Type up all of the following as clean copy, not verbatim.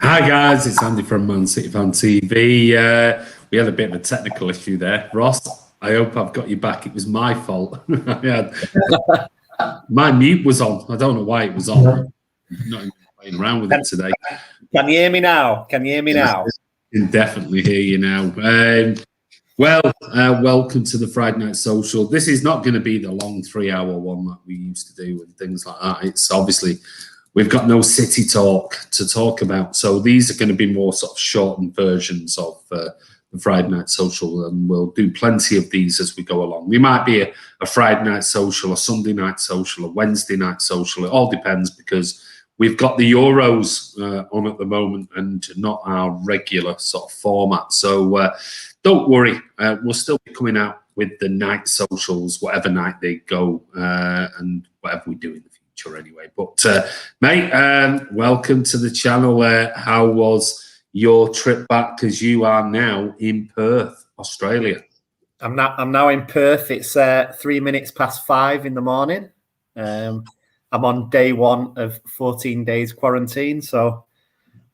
Hi guys, it's Andy from mcfcfantv. We had a bit of a technical issue there. Ross, I hope I've got you back. It was my fault. My mute was on. I don't know why it was on. I'm not even playing around with it today. Can you hear me now? Can you hear me now? I can definitely hear you now. Welcome to the Friday Night Social. This is not going to be the long 3-hour one that we used to do and things like that. It's obviously, we've got no city talk to talk about. So these are going to be more sort of shortened versions of the Friday Night Social, and we'll do plenty of these as we go along. We might be a Friday Night Social, a Sunday Night Social, a Wednesday Night Social. It all depends because we've got the Euros on at the moment and not our regular sort of format. So don't worry, we'll still be coming out with the night socials, whatever night they go and whatever we do in the future anyway. But mate, welcome to the channel. How was your trip back? Because you are now in Perth, Australia. I'm now in Perth. It's 3 minutes past 5 in the morning. I'm on day 1 of 14 days quarantine. So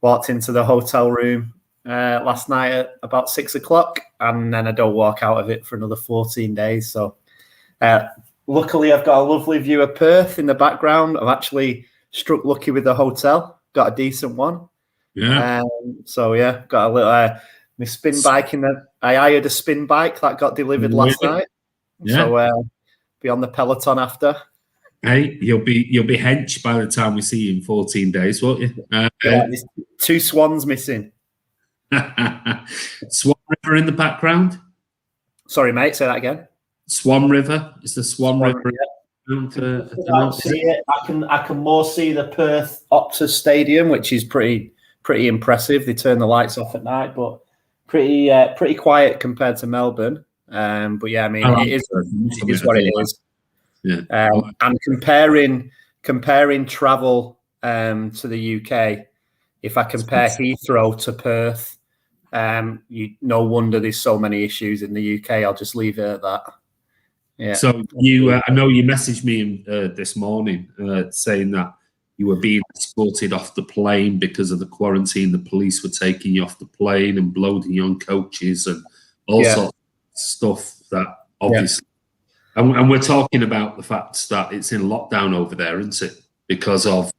walked into the hotel room last night at about 6 o'clock, and then I don't walk out of it for another 14 days. So luckily I've got a lovely view of Perth in the background. I've actually struck lucky with the hotel, got a decent one. Yeah. So yeah, got a little my spin bike in the. I hired a spin bike that got delivered last night. Yeah. So be on the Peloton after. Hey, you'll be hench by the time we see you in 14 days, won't you? Yeah, there's 2 swans missing. Swan River in the background. Sorry, mate. Say that again. Swan River. Is the Swan River? Yeah. I can more see the Perth Optus Stadium, which is pretty impressive. They turn the lights off at night, but pretty quiet compared to Melbourne. But yeah, I mean, it is what it is. Yeah. And comparing travel to the UK, if I compare Heathrow to Perth, no wonder there's so many issues in the UK. I'll just leave it at that. Yeah. So you, I know you messaged me this morning saying that you were being escorted off the plane because of the quarantine. The police were taking you off the plane and loading you on coaches and all sorts of stuff that obviously. Yeah. And we're talking about the fact that it's in lockdown over there, isn't it? Because of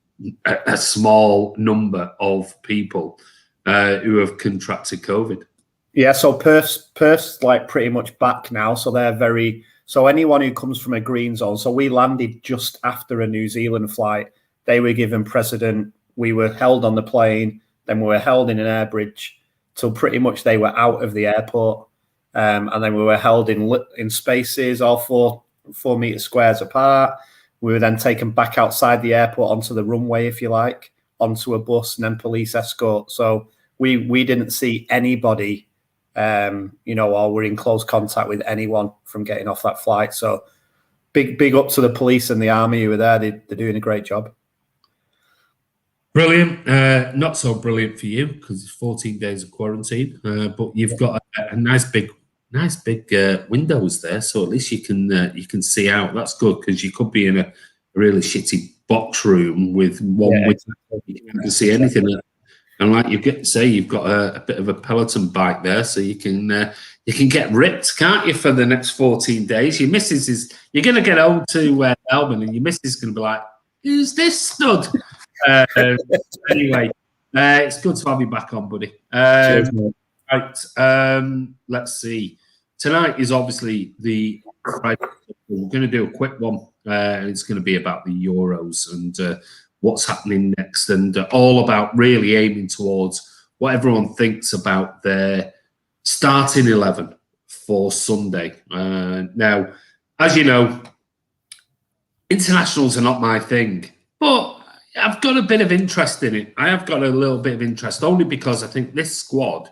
a small number of people who have contracted COVID. Yeah, so Perth's like pretty much back now. So they're very... So anyone who comes from a green zone, so we landed just after a New Zealand flight. They were given precedent. We were held on the plane. Then we were held in an air bridge till pretty much they were out of the airport. And then we were held in spaces, all 4 meter squares apart. We were then taken back outside the airport onto the runway, if you like, onto a bus and then police escort. So we didn't see anybody or we're in close contact with anyone from getting off that flight. So big up to the police and the army who were there. They're doing a great job. Brilliant. Not so brilliant for you because it's 14 days of quarantine, but you've got a nice big windows there, so at least you can see out. That's good because you could be in a really shitty box room with one window. You can't see anything. And like you've got a bit of a Peloton bike there, so you can get ripped, can't you, for the next 14 days? Your missus you're going to get home to Melbourne, and your missus is going to be like, "Who's this stud?" Anyway, it's good to have you back on, buddy. Cheers, right, let's see. Tonight is obviously the Friday. We're going to do a quick one, and it's going to be about the Euros and what's happening next, and all about really aiming towards what everyone thinks about their starting 11 for Sunday. Now, as you know, internationals are not my thing, but I've got a bit of interest in it. I have got a little bit of interest only because I think this squad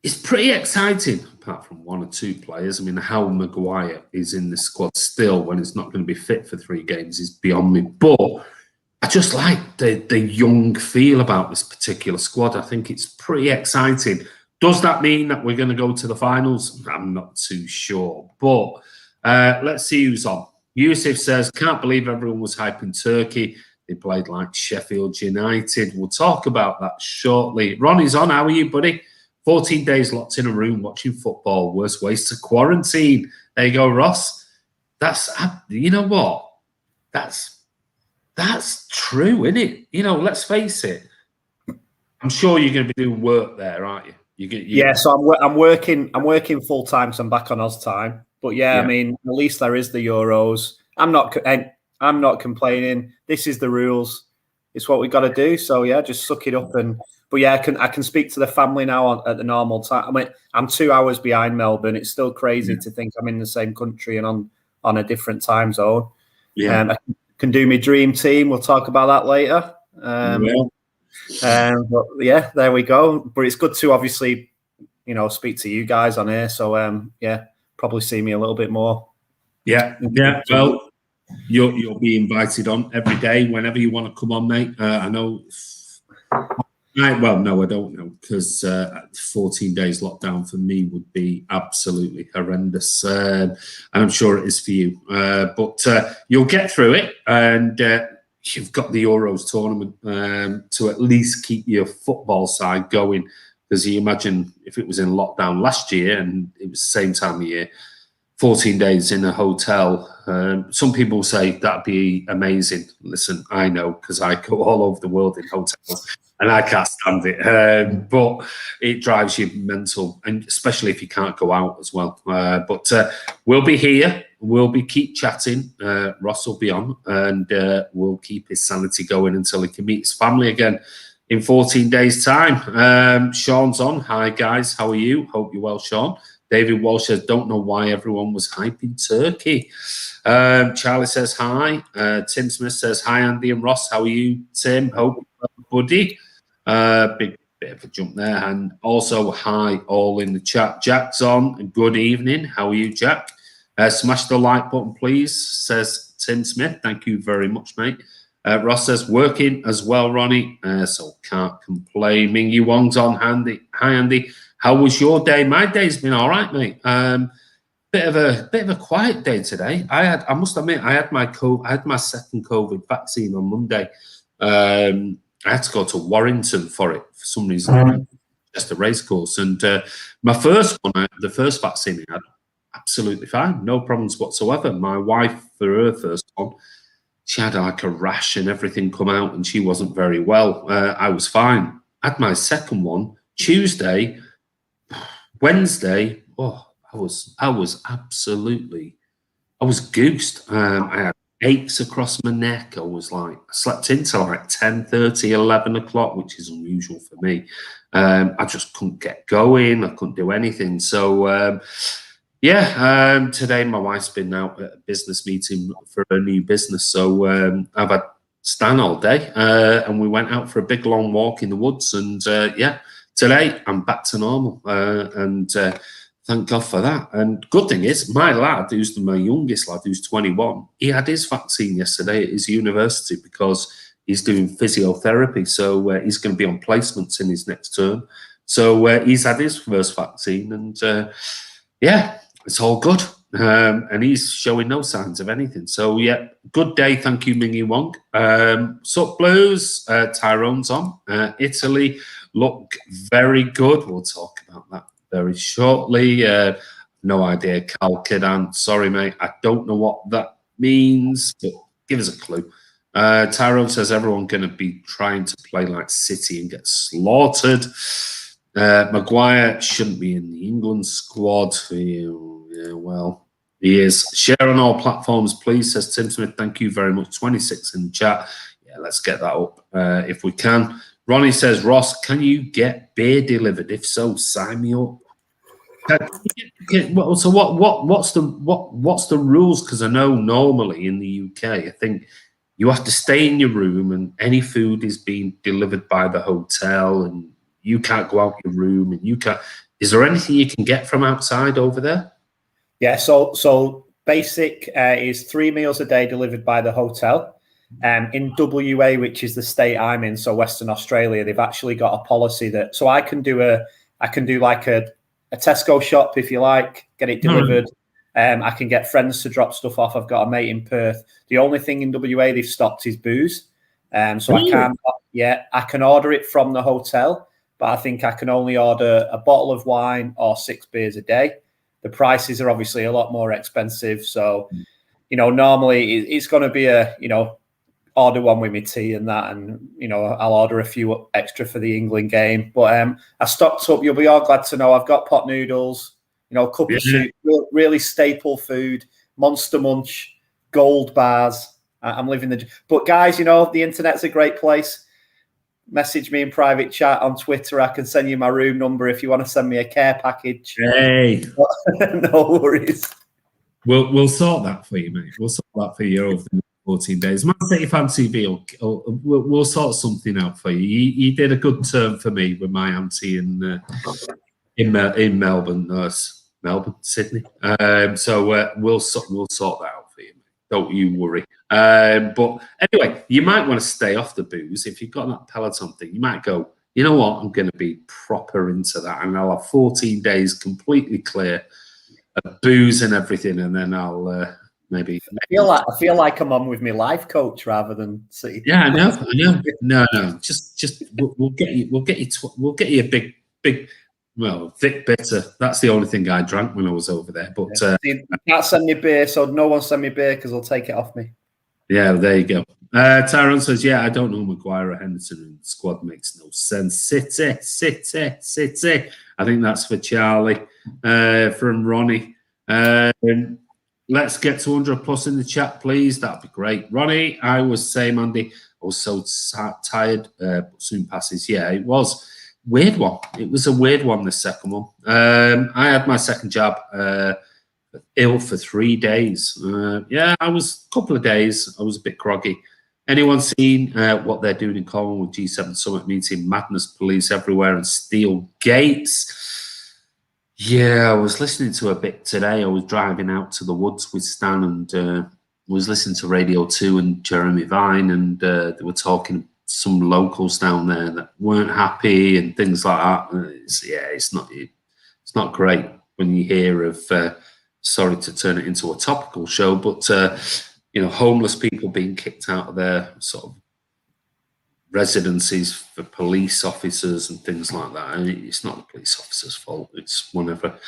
is pretty exciting, apart from 1 or 2 players. I mean, how Maguire is in the squad still when it's not going to be fit for 3 games is beyond me. But I just like the young feel about this particular squad. I think it's pretty exciting. Does that mean that we're going to go to the finals? I'm not too sure. But let's see who's on. Yusuf says, can't believe everyone was hyping Turkey. They played like Sheffield United. We'll talk about that shortly. Ronnie's on. How are you, buddy? 14 days locked in a room watching football. Worst ways to quarantine. There you go, Ross. That's, you know what? That's true, isn't it? You know, let's face it. I'm sure you're going to be doing work there, aren't you? Yeah, so I'm working full time, so I'm back on Oz time. But yeah, I mean, at least there is the Euros. I'm not complaining. This is the rules. It's what we got to do. So yeah, just suck it up. But yeah, I can speak to the family now at the normal time. I mean, I'm 2 hours behind Melbourne. It's still crazy to think I'm in the same country and on a different time zone. Yeah, I can do my dream team. We'll talk about that later. But yeah, there we go. But it's good to obviously, you know, speak to you guys on here. So yeah, probably see me a little bit more. Yeah. Well, you'll be invited on every day whenever you want to come on, mate. I know. Well, no, I don't know, because 14 days lockdown for me would be absolutely horrendous. And I'm sure it is for you. But you'll get through it, and you've got the Euros tournament to at least keep your football side going. Because you imagine if it was in lockdown last year and it was the same time of year, 14 days in a hotel. Some people say that'd be amazing. Listen, I know, because I go all over the world in hotels and I can't stand it. But it drives you mental, and especially if you can't go out as well. But we'll be here. We'll keep chatting. Ross will be on, and we'll keep his sanity going until he can meet his family again in 14 days' time. Sean's on. Hi, guys. How are you? Hope you're well, Sean. David Walsh says, don't know why everyone was hyping Turkey. Charlie says, hi. Tim Smith says, hi, Andy and Ross. How are you, Tim? Hope you're well, buddy. Big bit of a jump there. And also, hi, all in the chat. Jack's on. Good evening. How are you, Jack? Smash the like button, please, says Tim Smith. Thank you very much, mate. Ross says, working as well, Ronnie. So can't complain. Mingy Wong's on. Hi, Andy. How was your day? My day's been all right, mate. Bit of a quiet day today. I must admit, I had my second COVID vaccine on Monday. I had to go to Warrington for it for some reason, just a race course. And my first one, the first vaccine I had, absolutely fine, no problems whatsoever. My wife, for her first one, she had like a rash and everything come out, and she wasn't very well. I was fine. I had my second one Tuesday. Wednesday, I was goosed. I had aches across my neck. I slept until like 10:30, 11 o'clock, which is unusual for me. I just couldn't get going. I couldn't do anything. So, today my wife's been out at a business meeting for a new business. So I've had Stan all day, and we went out for a big long walk in the woods. And today I'm back to normal, and thank God for that. And good thing is, my lad, who's my youngest lad, who's 21, he had his vaccine yesterday at his university because he's doing physiotherapy. So he's going to be on placements in his next term. So he's had his first vaccine, and it's all good. And he's showing no signs of anything. So yeah, good day. Thank you, Mingy Wong. Sup Blues, Tyrone's on. Italy look very good. We'll talk about that very shortly. No idea, Kalkidan. Sorry, mate. I don't know what that means, but give us a clue. Tyrone says everyone going to be trying to play like City and get slaughtered. Maguire shouldn't be in the England squad. Yeah, well, he is. Share on all platforms, please, says Tim Smith. Thank you very much. 26 in the chat. Yeah, let's get that up if we can. Ronnie says, Ross, can you get beer delivered? If so, sign me up. So what's the rules? Because I know normally in the UK, I think you have to stay in your room and any food is being delivered by the hotel and you can't go out your room and you can't. Is there anything you can get from outside over there? Yeah, so basic is 3 meals a day delivered by the hotel. In WA, which is the state I'm in, so Western Australia, they've actually got a policy that I can do like a Tesco shop if you like, get it delivered. I can get friends to drop stuff off. I've got a mate in Perth. The only thing in WA they've stopped is booze. So I can't. Yeah, I can order it from the hotel, but I think I can only order a bottle of wine or 6 beers a day. The prices are obviously a lot more expensive. So, normally it's going to be order one with my tea and that, and I'll order a few extra for the England game. But I stocked up. You'll be all glad to know I've got pot noodles, a cup of soup, really staple food, Monster Munch, Gold bars. I'm living the. But guys, the internet's a great place. Message me in private chat on Twitter. I can send you my room number if you want to send me a care package. Hey, no worries. We'll sort that for you, mate. We'll sort that for you over the 14 days. mcfcfantv, we'll sort something out for you. You did a good turn for me with my auntie in Melbourne, Sydney. So we'll sort that out for you, mate. Don't you worry. But anyway, you might want to stay off the booze. If you've got that Peloton thing, you might go, you know what, I'm going to be proper into that. And I'll have 14 days completely clear of booze and everything. And then I'll maybe... I feel like I'm on with my life coach rather than sitting. Yeah, I know. No. Just we'll get you a big well, Vic Bitter. That's the only thing I drank when I was over there. But you can't send me beer, so no one send me beer because they'll take it off me. Yeah, there you go. Tyrone says, yeah, I don't know Maguire or Henderson in the squad makes no sense. City. I think that's for Charlie from Ronnie. Let's get to 100 plus in the chat, please. That'd be great. Ronnie, I was saying, Andy, I was so tired, but soon passes. Yeah, it was. Weird one. It was a weird one, the second one. I had my second jab, ill for 3 days. I was a couple of days. I was a bit groggy. Anyone seen what they're doing in common with G7 Summit meeting? Madness police everywhere and steel gates. Yeah, I was listening to a bit today. I was driving out to the woods with Stan and was listening to Radio 2 and Jeremy Vine, and they were talking some locals down there that weren't happy and things like that. It's not great when you hear of sorry to turn it into a topical show, but homeless people being kicked out of their sort of residencies for police officers and things like that. And it's not the police officer's fault. It's whatever.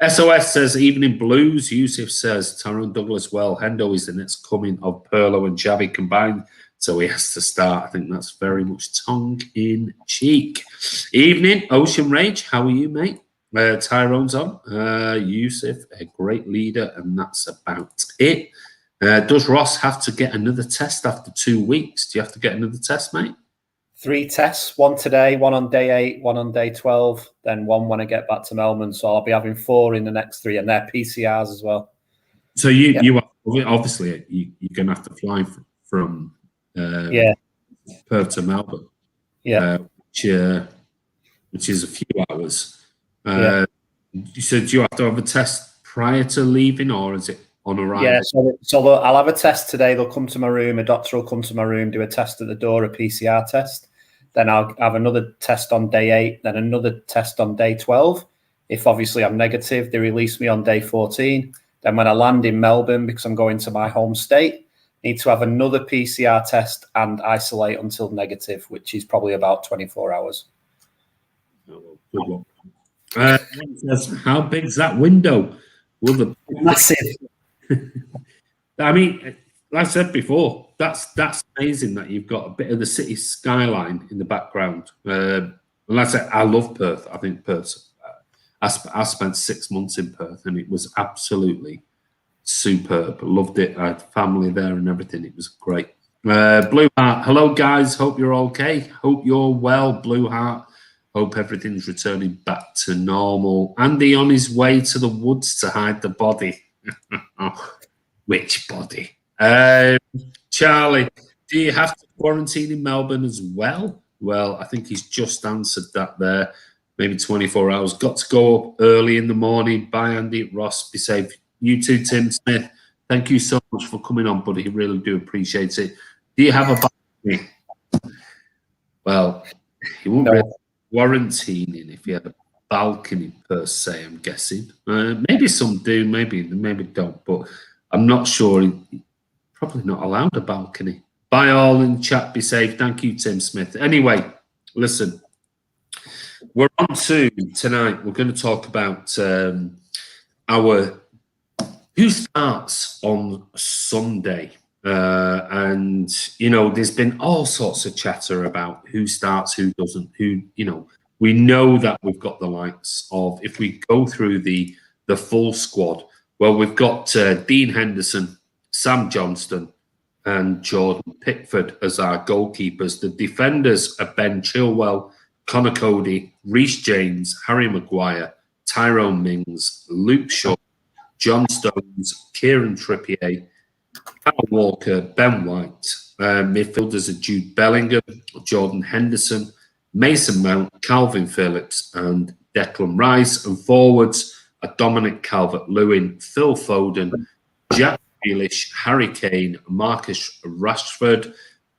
SOS says evening blues. Yusuf says Tyrone Douglas. Well, Hendo is the next coming of Perlo and Javi combined, so he has to start. I think that's very much tongue in cheek. Evening, Ocean Rage. How are you, mate? Tyrone's on. Yusuf, a great leader, and that's about it. Does Ross have to get another test after 2 weeks? Do you have to get another test, mate? 3 tests, 1 today, 1 on day 8, 1 on day 12, then 1 when I get back to Melbourne. So I'll be having 4 in the next 3, and they're PCRs as well. So you are, obviously you're going to have to fly from Perth to Melbourne, which is a few hours. So do you have to have a test prior to leaving, or is it on arrival? Yeah, so I'll have a test today. They'll come to my room. A doctor will come to my room, do a test at the door, a PCR test. Then I'll have another test on day 8, then another test on day 12. If obviously I'm negative, they release me on day 14. Then when I land in Melbourne, because I'm going to my home state, need to have another PCR test and isolate until negative, which is probably about 24 hours. Good one. How big is that window? Massive. I mean, like I said before, that's amazing that you've got a bit of the city skyline in the background. And like I said, I love Perth. I think Perth. I spent 6 months in Perth, and it was absolutely superb. Loved it. I had family there and everything. It was great. Blue Heart. Hello, guys. Hope you're okay. Hope you're well, Blue Heart. Hope everything's returning back to normal. Andy on his way to the woods to hide the body. Which body? Charlie, do you have to quarantine in Melbourne as well? Well, I think he's just answered that there. Maybe 24 hours. Got to go up early in the morning. Bye, Andy. Ross, be safe. You too, Tim Smith. Thank you so much for coming on, buddy. Really do appreciate it. Do you have a balcony? Well, he won't really quarantining if you had a balcony per se, I'm guessing. Maybe some do, maybe don't, but I'm not sure. Probably not allowed a balcony. Bye all in chat. Be safe. Thank you, Tim Smith. Anyway, listen, we're on to tonight. We're going to talk about our who starts on Sunday. And, you know, there's been all sorts of chatter about who starts, who doesn't, who, you know, we know that we've got the likes of, if we go through the full squad, well, we've got Dean Henderson, Sam Johnston, and Jordan Pickford as our goalkeepers. The defenders are Ben Chilwell, Connor Cody, Reece James, Harry Maguire, Tyrone Mings, Luke Shaw, John Stones, Kieran Trippier, Kyle Walker, Ben White. Midfielders are Jude Bellingham, Jordan Henderson, Mason Mount, Calvin Phillips, and Declan Rice. And forwards are Dominic Calvert-Lewin, Phil Foden, Jack Grealish, Harry Kane, Marcus Rashford,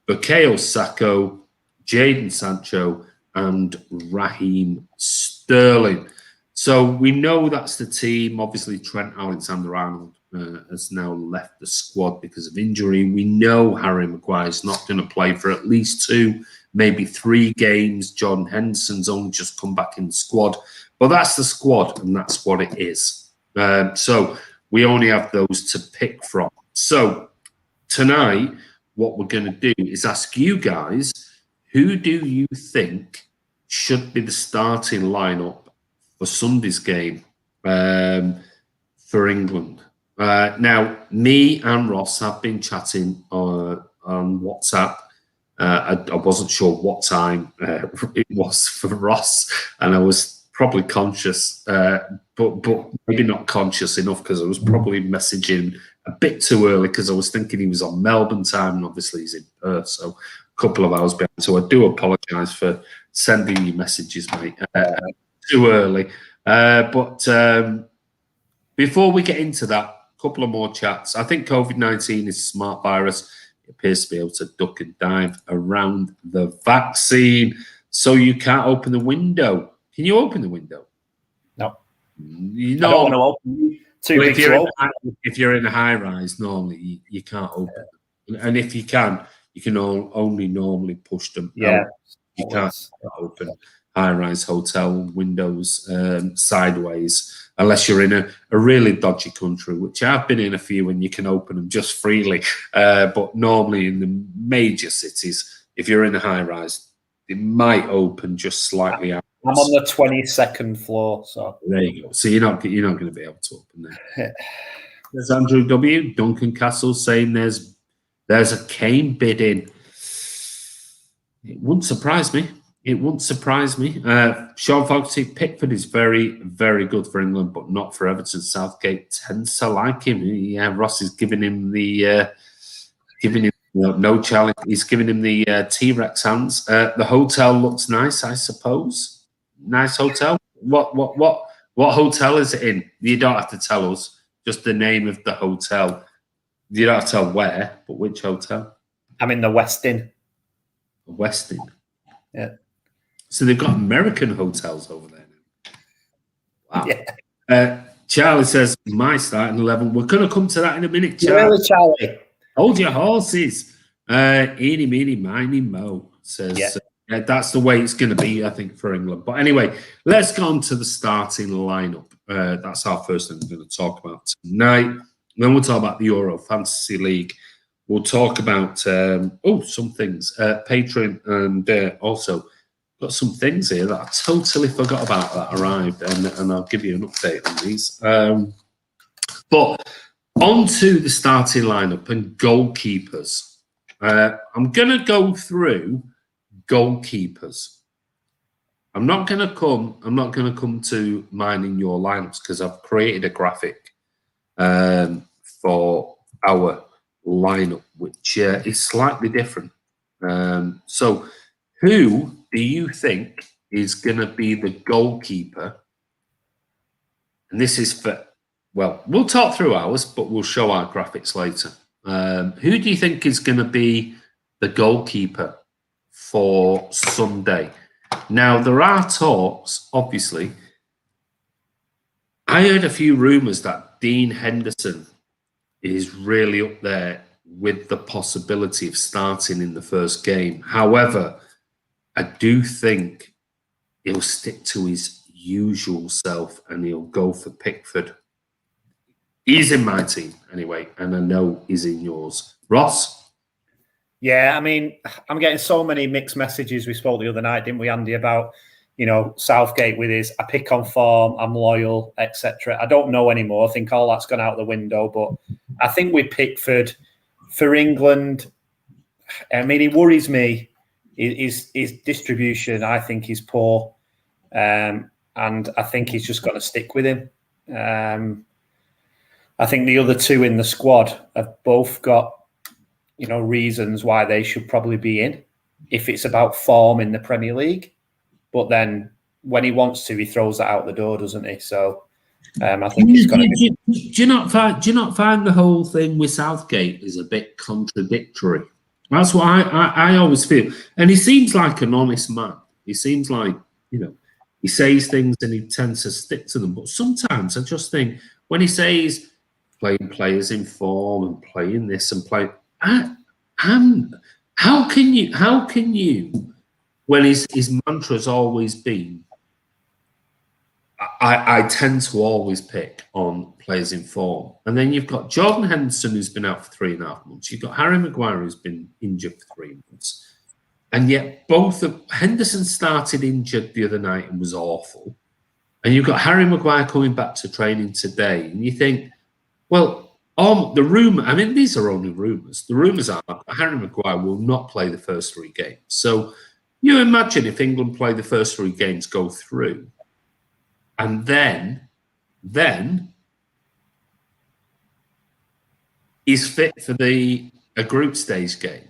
Bukayo Saka, Jadon Sancho, and Raheem Sterling. So we know that's the team. Obviously, Trent Alexander-Arnold has now left the squad because of injury. We know Harry Maguire's not going to play for at least 2, maybe 3 games. Jordan Henderson's only just come back in the squad. But that's the squad, and that's what it is. So we only have those to pick from. So tonight, what we're going to do is ask you guys, who do you think should be the starting lineup for Sunday's game for England? Now, me and Ross have been chatting on WhatsApp. I wasn't sure what time it was for Ross, and I was probably conscious, but maybe not conscious enough, because I was probably messaging a bit too early, because I was thinking he was on Melbourne time, and obviously he's in Perth, so a couple of hours behind. So I do apologise for sending you messages, mate, too early. But before we get into that, a couple of more chats. I think COVID-19 is a smart virus. It appears to be able to duck and dive around the vaccine, so you can't open the window. Can you open the window? No. You know, I don't want to open. Too big to open. If you're in a high rise, normally you can't open them. And if you can only normally push them out. You can't open high rise hotel windows sideways, unless you're in a really dodgy country, which I've been in a few, and you can open them just freely. But normally in the major cities, if you're in a high rise, it might open just slightly out. I'm on the 22nd floor, so there you go. So you're not going to be able to open there. There's Andrew W. Duncan Castle saying there's a Kane bid in. It wouldn't surprise me. It wouldn't surprise me. Sean Fogarty, Pickford is very, very good for England, but not for Everton. Southgate tends to like him. Yeah, Ross is giving him no challenge. He's giving him the T-Rex hands. The hotel looks nice, I suppose. Nice hotel. What hotel is it in? You don't have to tell us. Just the name of the hotel. You don't have to tell where, but which hotel? I'm in the Westin. Westin. Yeah. So they've got American hotels over there now. Wow. Yeah. Charlie says, my starting 11. We're going to come to that in a minute, Charlie. Really, Charlie? Hold your horses. Eeny, meeny, miny, mo, says. Yeah. That's the way it's going to be, I think, for England. But anyway, let's go on to the starting lineup. That's our first thing we're going to talk about tonight. Then we'll talk about the Euro Fantasy League. We'll talk about, some things. Patreon, and also got some things here that I totally forgot about that arrived, and I'll give you an update on these. But on to the starting lineup and goalkeepers. I'm going to go through goalkeepers. I'm not going to come to mine in your lineups, because I've created a graphic for our lineup, which is slightly different. So who do you think is going to be the goalkeeper? And this is for, well, we'll talk through ours, but we'll show our graphics later. Who do you think is going to be the goalkeeper for Sunday? Now, there are talks, obviously. I heard a few rumours that Dean Henderson is really up there with the possibility of starting in the first game. However, I do think he'll stick to his usual self and he'll go for Pickford. He's in my team anyway, and I know he's in yours. Ross? Yeah, I mean, I'm getting so many mixed messages. We spoke the other night, didn't we, Andy, about, you know, Southgate with his I pick on form, I'm loyal, etc. I don't know anymore. I think all that's gone out the window. But I think with Pickford for England, I mean, he worries me. His distribution, I think, is poor. And I think he's just got to stick with him. I think the other two in the squad have both got, you know, reasons why they should probably be in if it's about form in the Premier League. But then when he wants to, he throws that out the door, doesn't he? So I think it's got to be. Do you not find the whole thing with Southgate is a bit contradictory? That's what I always feel. And he seems like an honest man. He seems like, you know, he says things and he tends to stick to them. But sometimes I just think when he says playing players in form and playing this and playing, how can you, when his mantra's always been, I tend to always pick on players in form. And then you've got Jordan Henderson, who's been out for 3.5 months. You've got Harry Maguire, who's been injured for 3 months. And yet Henderson started injured the other night and was awful. And you've got Harry Maguire coming back to training today. And you think, well, the rumour, I mean, these are only rumours. The rumours are Harry Maguire will not play the first 3 games. So you imagine if England play the first 3 games, go through, and then he's fit for a group stage game.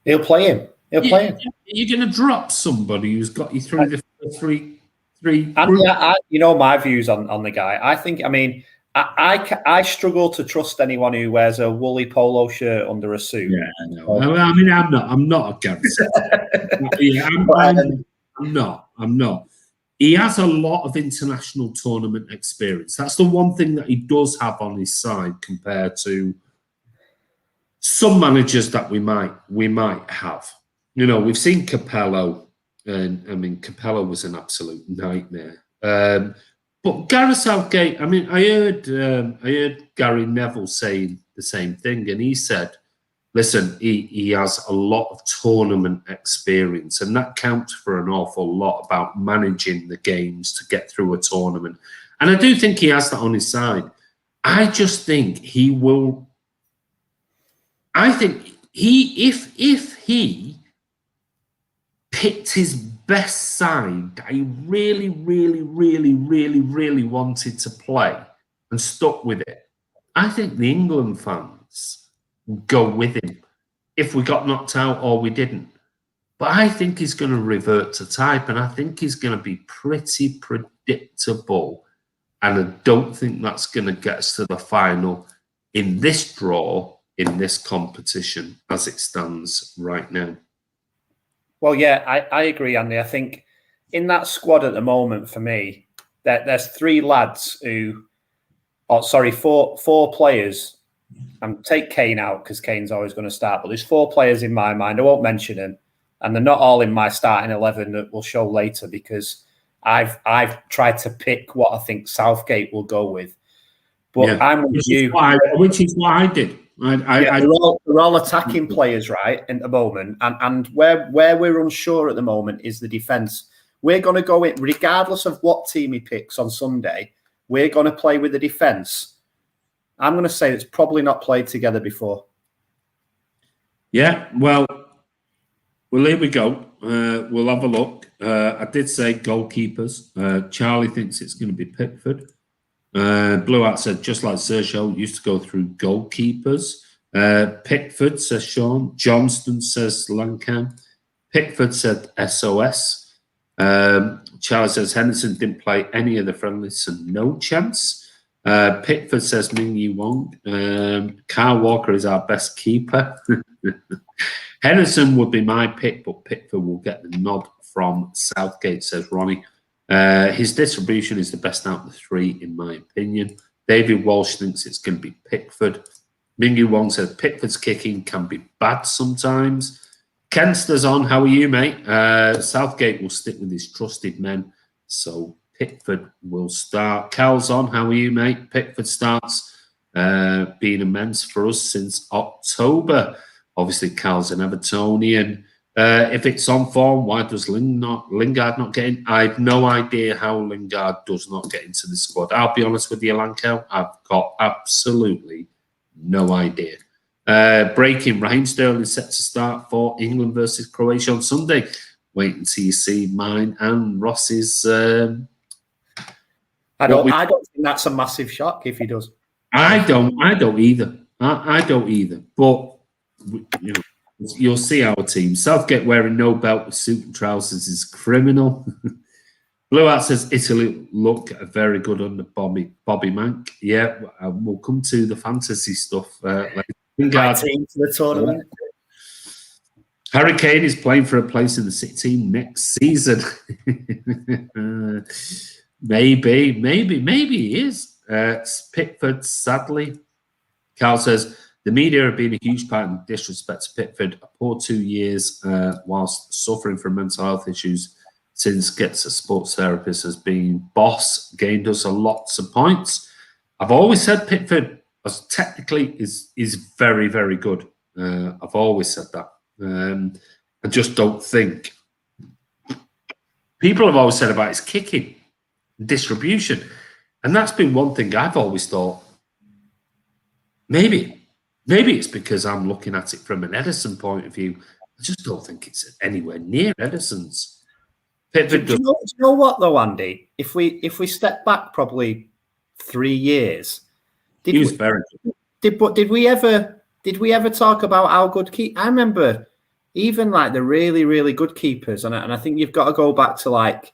He'll play him. He'll play him. You're going to drop somebody who's got you through the first three. And you know my views on the guy. I think, I mean, I struggle to trust anyone who wears a woolly polo shirt under a suit. Yeah, I know. I mean, I'm not a Gareth. Yeah, I'm not. He has a lot of international tournament experience. That's the one thing that he does have on his side compared to some managers that we might have. You know, we've seen Capello, and I mean, Capello was an absolute nightmare. But Gareth Southgate, I mean, I heard Gary Neville saying the same thing, and he said, listen, he has a lot of tournament experience, and that counts for an awful lot about managing the games to get through a tournament. And I do think he has that on his side. I just think he will. I think if he picked his best side that he really, really, really, really, really wanted to play and stuck with it, I think the England fans go with him if we got knocked out or we didn't. But I think he's going to revert to type, and I think he's going to be pretty predictable. And I don't think that's going to get us to the final in this draw, in this competition, as it stands right now. Well, yeah, I agree, Andy. I think in that squad at the moment, for me, there's 3 lads who, four players. Take Kane out because Kane's always going to start, but there's 4 players in my mind. I won't mention them, and they're not all in my starting 11 that we'll show later because I've tried to pick what I think Southgate will go with. But yeah, I'm with you, which is what I did. They're all attacking players, right, at the moment, and where we're unsure at the moment is the defence. We're going to go in, regardless of what team he picks on Sunday, we're going to play with the defence. I'm going to say it's probably not played together before. Yeah, well, here we go. We'll have a look. I did say goalkeepers. Charlie thinks it's going to be Pickford. Blue Hat said, just like Sergio, used to go through goalkeepers. Pickford, says Sean. Johnston says Lankham. Pickford said SOS. Charlie says Henderson didn't play any of the friendlies, so no chance. Pickford says Ming Yi Wong. Kyle Walker is our best keeper. Henderson would be my pick, but Pickford will get the nod from Southgate, says Ronnie. His distribution is the best out of the 3, in my opinion. David Walsh thinks it's going to be Pickford. Mingu Wong says Pickford's kicking can be bad sometimes. Kenster's on. How are you, mate? Southgate will stick with his trusted men, so Pickford will start. Cal's on. How are you, mate? Pickford starts, being immense for us since October. Obviously, Cal's an Evertonian. If it's on form, why does Lingard not get in? I have no idea how Lingard does not get into the squad. I'll be honest with you, Lankel. I've got absolutely no idea. Breaking, Raheem Sterling set to start for England versus Croatia on Sunday. Wait until you see mine and Ross's. I don't think that's a massive shock if he does. I don't either. I don't either. But you know, you'll see our team. Southgate wearing no belt with suit and trousers is criminal. Blue Hat says Italy look very good under Bobby Mank. Yeah, we'll come to the fantasy stuff later. My team to the tournament. Harry Kane is playing for a place in the City team next season. Maybe he is. Pickford, sadly. Carl says the media have been a huge part in disrespect to Pickford. A poor 2 years whilst suffering from mental health issues since gets a sports therapist has been boss, gained us a lots of points. I've always said Pickford as technically is very, very good. I've always said that. I just don't think people have always said about his kicking, distribution, and that's been one thing I've always thought. Maybe it's because I'm looking at it from an Edison point of view. I just don't think it's anywhere near Edison's. Do you know what though, Andy? If we step back probably 3 years, did we ever talk about how good I remember even like the really, really good keepers, and I think you've got to go back to like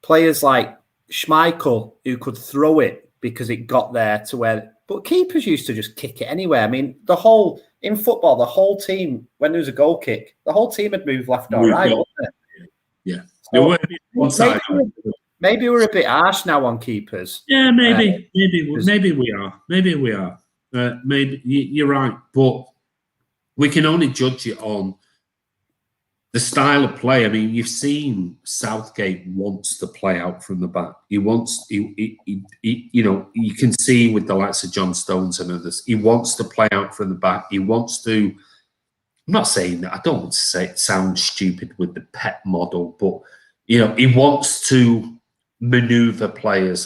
players like Schmeichel who could throw it because it got there to where. But keepers used to just kick it anywhere. I mean, in football, the whole team, when there was a goal kick, the whole team had moved left or right. Yeah. So maybe we're a bit harsh now on keepers. Yeah, maybe we are. Maybe you're right, but we can only judge it on the style of play. I mean, you've seen Southgate wants to play out from the back. He wants, you know, you can see with the likes of John Stones and others, he wants to play out from the back. He wants to. I'm not saying that. I don't want to say it sounds stupid with the Pep model, but you know, he wants to maneuver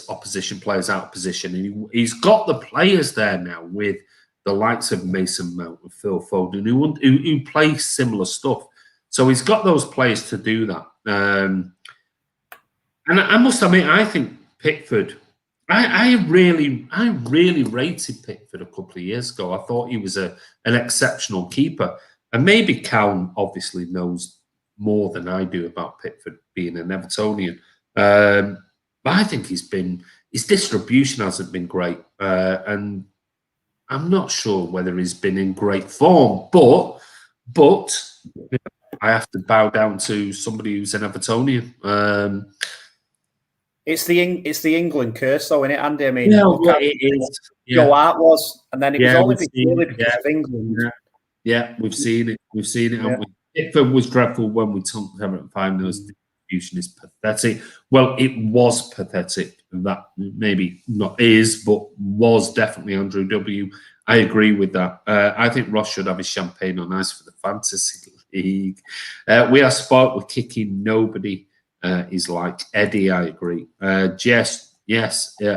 opposition players out of position, and he's got the players there now with the likes of Mason Mount and Phil Foden who play similar stuff. So he's got those players to do that. And I must admit, I think Pickford. I really rated Pickford a couple of years ago. I thought he was an exceptional keeper. And maybe Cal obviously knows more than I do about Pickford being an Evertonian. But I think his distribution hasn't been great. And I'm not sure whether he's been in great form. But I have to bow down to somebody who's an Evertonian. It's the England curse, though, isn't it, Andy? I mean, it is. Joe Hart was, and then it was only because of England. Yeah, we've seen it. Yeah. Pickford was dreadful when we talked about it. Finals distribution is pathetic. Well, it was pathetic. That maybe not is, but was definitely Andrew W. I agree with that. I think Ross should have his champagne on ice for the fantasy league. We are spoiled with kicking. Nobody is like Eddie. I agree. Yes,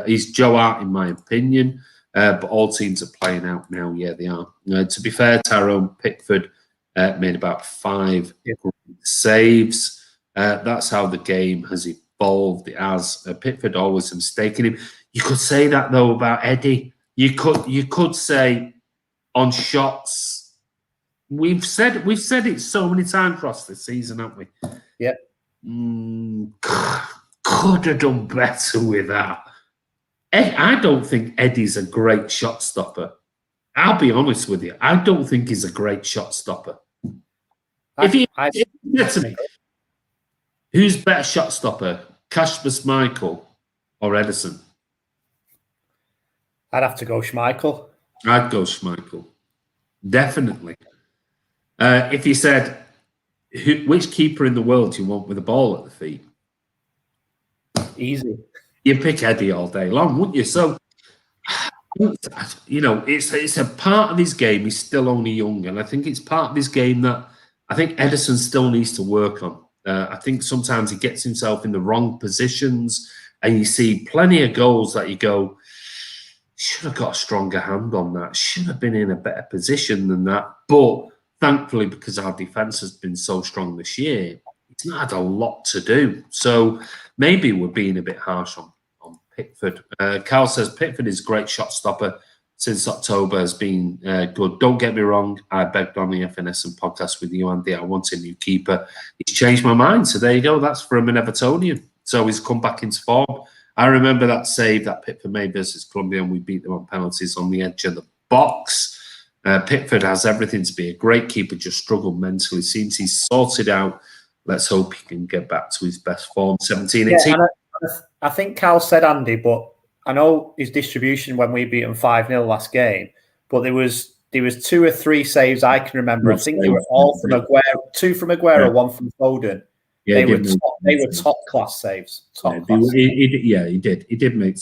he's Joe Hart in my opinion. But all teams are playing out now. Yeah, they are. To be fair, Tyrone Pickford made about 5 saves. That's how the game has evolved. It has. Pickford always a mistake in him. You could say that though about Eddie. You could say on shots. We've said it so many times across this season, haven't we? Yeah. Could have done better with that. I don't think Eddie's a great shot stopper. I'll be honest with you. I don't think he's a great shot stopper. If you get to me, who's better shot stopper, Kasper Schmeichel or Edison? I'd have to go Schmeichel. I'd go Schmeichel. Definitely. If you said, which keeper in the world do you want with a ball at the feet? Easy. You'd pick Eddie all day long, wouldn't you? So, it's a part of his game. He's still only young, and I think it's part of his game that I think Ederson still needs to work on. I think sometimes he gets himself in the wrong positions, and you see plenty of goals that you go, should have got a stronger hand on that, should have been in a better position than that. But thankfully, because our defence has been so strong this year, it's not had a lot to do. So maybe we're being a bit harsh on Pickford. Carl says Pickford is a great shot stopper since October, has been good. Don't get me wrong, I begged on the FNSN podcast with you, Andy, I want a new keeper. He's changed my mind. So there you go. That's from an Evertonian. So he's come back into form. I remember that save that Pickford made versus Colombia, and we beat them on penalties on the edge of the box. Pickford has everything to be a great keeper, just struggled mentally. Seems he's sorted out. Let's hope he can get back to his best form. 17-18. Yeah, I think Cal said Andy, but I know his distribution when we beat him 5-0 last game, but there was 2 or 3 saves I can remember. I think they were all from Aguero, 2 from Aguero, 1 from Foden. Yeah, they were top class saves. He did. He did make.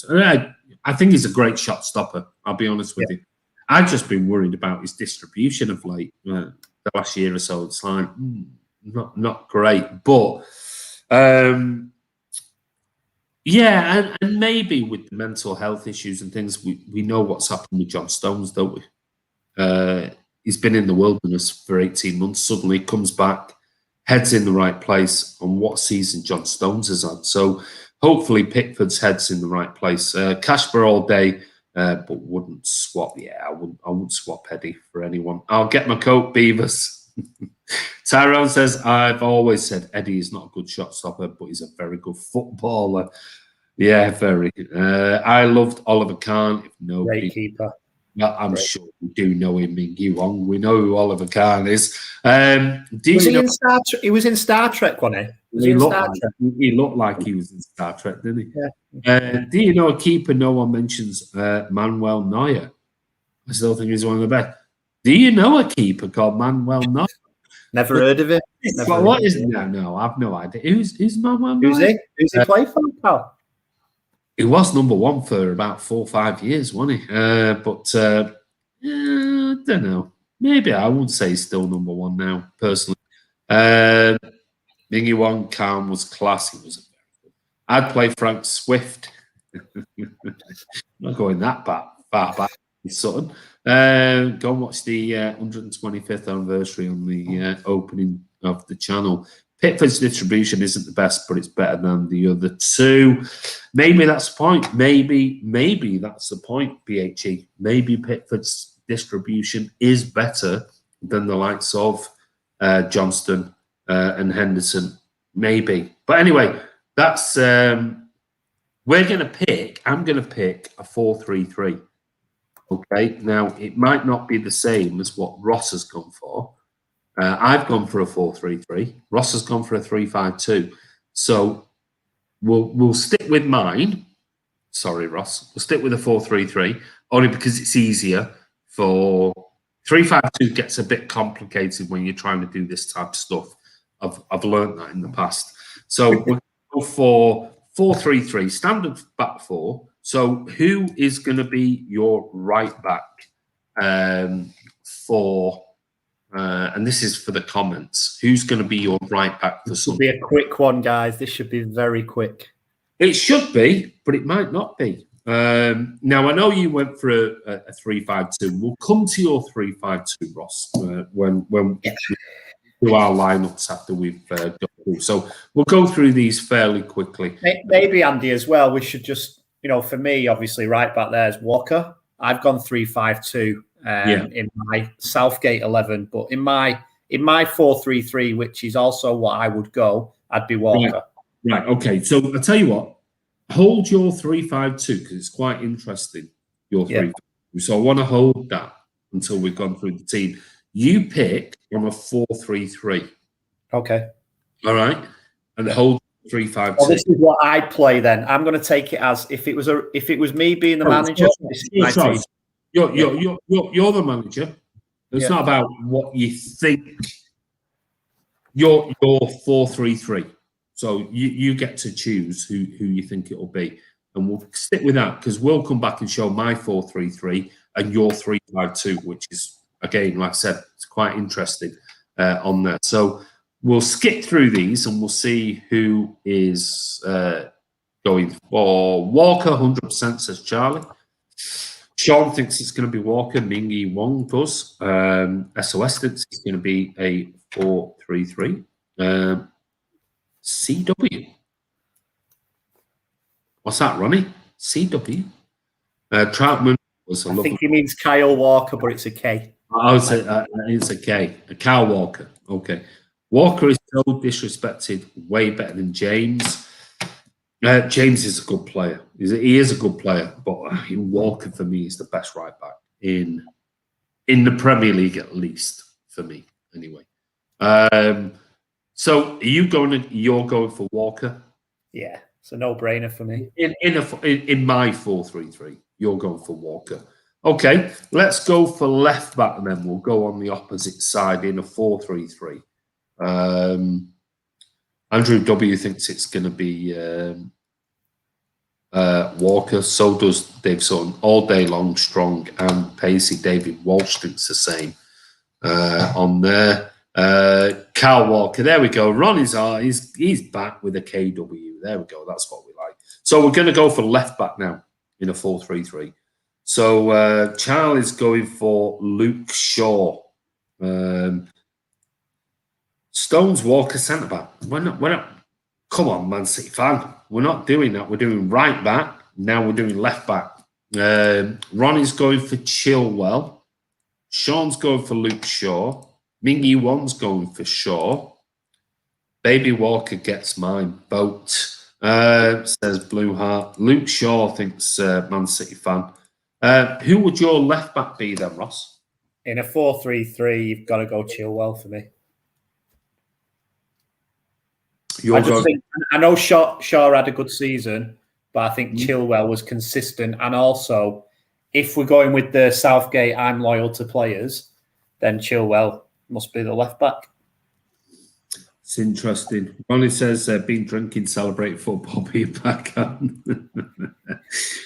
I think he's a great shot stopper. I'll be honest with you. I've just been worried about his distribution of late. The last year or so, it's like not great, but. Yeah, and maybe with the mental health issues and things, we know what's happened with John Stones, don't we? He's been in the wilderness for 18 months, suddenly comes back, head's in the right place, and what season John Stones has had. So hopefully Pickford's head's in the right place. Casper all day, but wouldn't swap. Yeah, I wouldn't swap Eddie for anyone. I'll get my coat, Beavers. Tyrone says, I've always said Eddie is not a good shot stopper, but he's a very good footballer. Yeah, very. I loved Oliver Kahn. If nobody, great keeper. Well, I'm sure we do know him, Mingy Wong. We know who Oliver Kahn is. He was in Star Trek, wasn't he? He looked like he was in Star Trek, didn't he? Yeah. Do you know a keeper no one mentions? Manuel Neuer. I still think he's one of the best. Do you know a keeper called Manuel Neuer? Never heard of it. What is it? No, I've no idea. Who's Manuel Neuer? Who's he? Who's he play for, pal? He was number 1 for about 4 or 5 years, wasn't he? I don't know. Maybe I would say he's still number 1 now, personally. Mingy Wong Khan was class. He was very good. I'd play Frank Swift. Not going that far back. Sutton. Go and watch the 125th anniversary on the opening of the channel. Pickford's distribution isn't the best, but it's better than the other 2. Maybe that's the point. Maybe that's the point, PHE. Maybe Pickford's distribution is better than the likes of Johnston and Henderson. Maybe. But anyway, that's I'm going to pick a 4-3-3. Okay, now it might not be the same as what Ross has gone for. I've gone for a 4-3-3. Ross has gone for a 3-5-2. So we'll stick with mine. Sorry, Ross. We'll stick with a 4-3-3 only because it's easier. For 3-5-2 gets a bit complicated when you're trying to do this type of stuff. I've learned that in the past. So we'll go for 4-3-3, standard back 4. So who is going to be your right back for? And this is for the comments. Who's going to be your right back for Sunday? This should be a quick one, guys. This should be very quick. It should be, but it might not be. Now, I know you went for a 3-5-2. We'll come to your 3-5-2, Ross, when we do our lineups after we've gone through. So we'll go through these fairly quickly. Maybe, Andy, as well, we should just, for me, obviously, right back there is Walker. I've gone 3-5-2 in my Southgate 11, but in my 4-3-3, which is also what I would go, I'd be Walker. Right. Okay. So I'll tell you what. Hold your 3-5-2 because it's quite interesting. Your 3-5-2. So I want to hold that until we've gone through the team. You pick on a 4-3-3. Okay. All right. And hold 3-5-2. Well, this is what I'd play then. I'm going to take it as if it was me being the manager. This is my team. You're the manager. It's not about what you think. You're 4-3-3. So you get to choose who you think it will be. And we'll stick with that because we'll come back and show my 4-3-3 and your 3-5-2, which is, again, like I said, it's quite interesting on there. So we'll skip through these and we'll see who is going for Walker. 100% says Charlie. Sean thinks it's going to be Walker. Mingy Wong does. SOS thinks it's going to be a 4-3-3. CW. What's that, Ronnie? CW. Troutman was a I think he means Kyle Walker, but it's a K. I would say it's a K. A Kyle Walker. Okay. Walker is so disrespected. Way better than James. James is a good player. He is a good player, but Walker for me is the best right back in the Premier League, at least for me, anyway. So you're going for Walker? Yeah, it's a no-brainer for me. In my 4-3-3, you're going for Walker. Okay, let's go for left back, and then we'll go on the opposite side in a 4-3-3. Andrew W thinks it's going to be Walker. So does Dave Sutton. All day long, strong and pacey. David Walsh thinks the same on there. Kyle Walker. There we go. Ronnie's he's back with a KW. There we go. That's what we like. So we're going to go for left back now in a 4-3-3. So Charlie's going for Luke Shaw. Stones, Walker, centre back. We're not. Come on, Man City fan. We're not doing that. We're doing right back. Now we're doing left back. Ronnie's going for Chilwell. Sean's going for Luke Shaw. Mingy Wan's going for Shaw. Baby Walker gets mine. Boat says Blue Heart. Luke Shaw thinks Man City fan. Who would your left back be then, Ross? In a 4-3-3, you've got to go Chilwell for me. I know Shaw had a good season, but I think Chilwell was consistent. And also, if we're going with the Southgate, I'm loyal to players, then Chilwell must be the left back. It's interesting. Ronnie says, been drinking, celebrate football, be back on.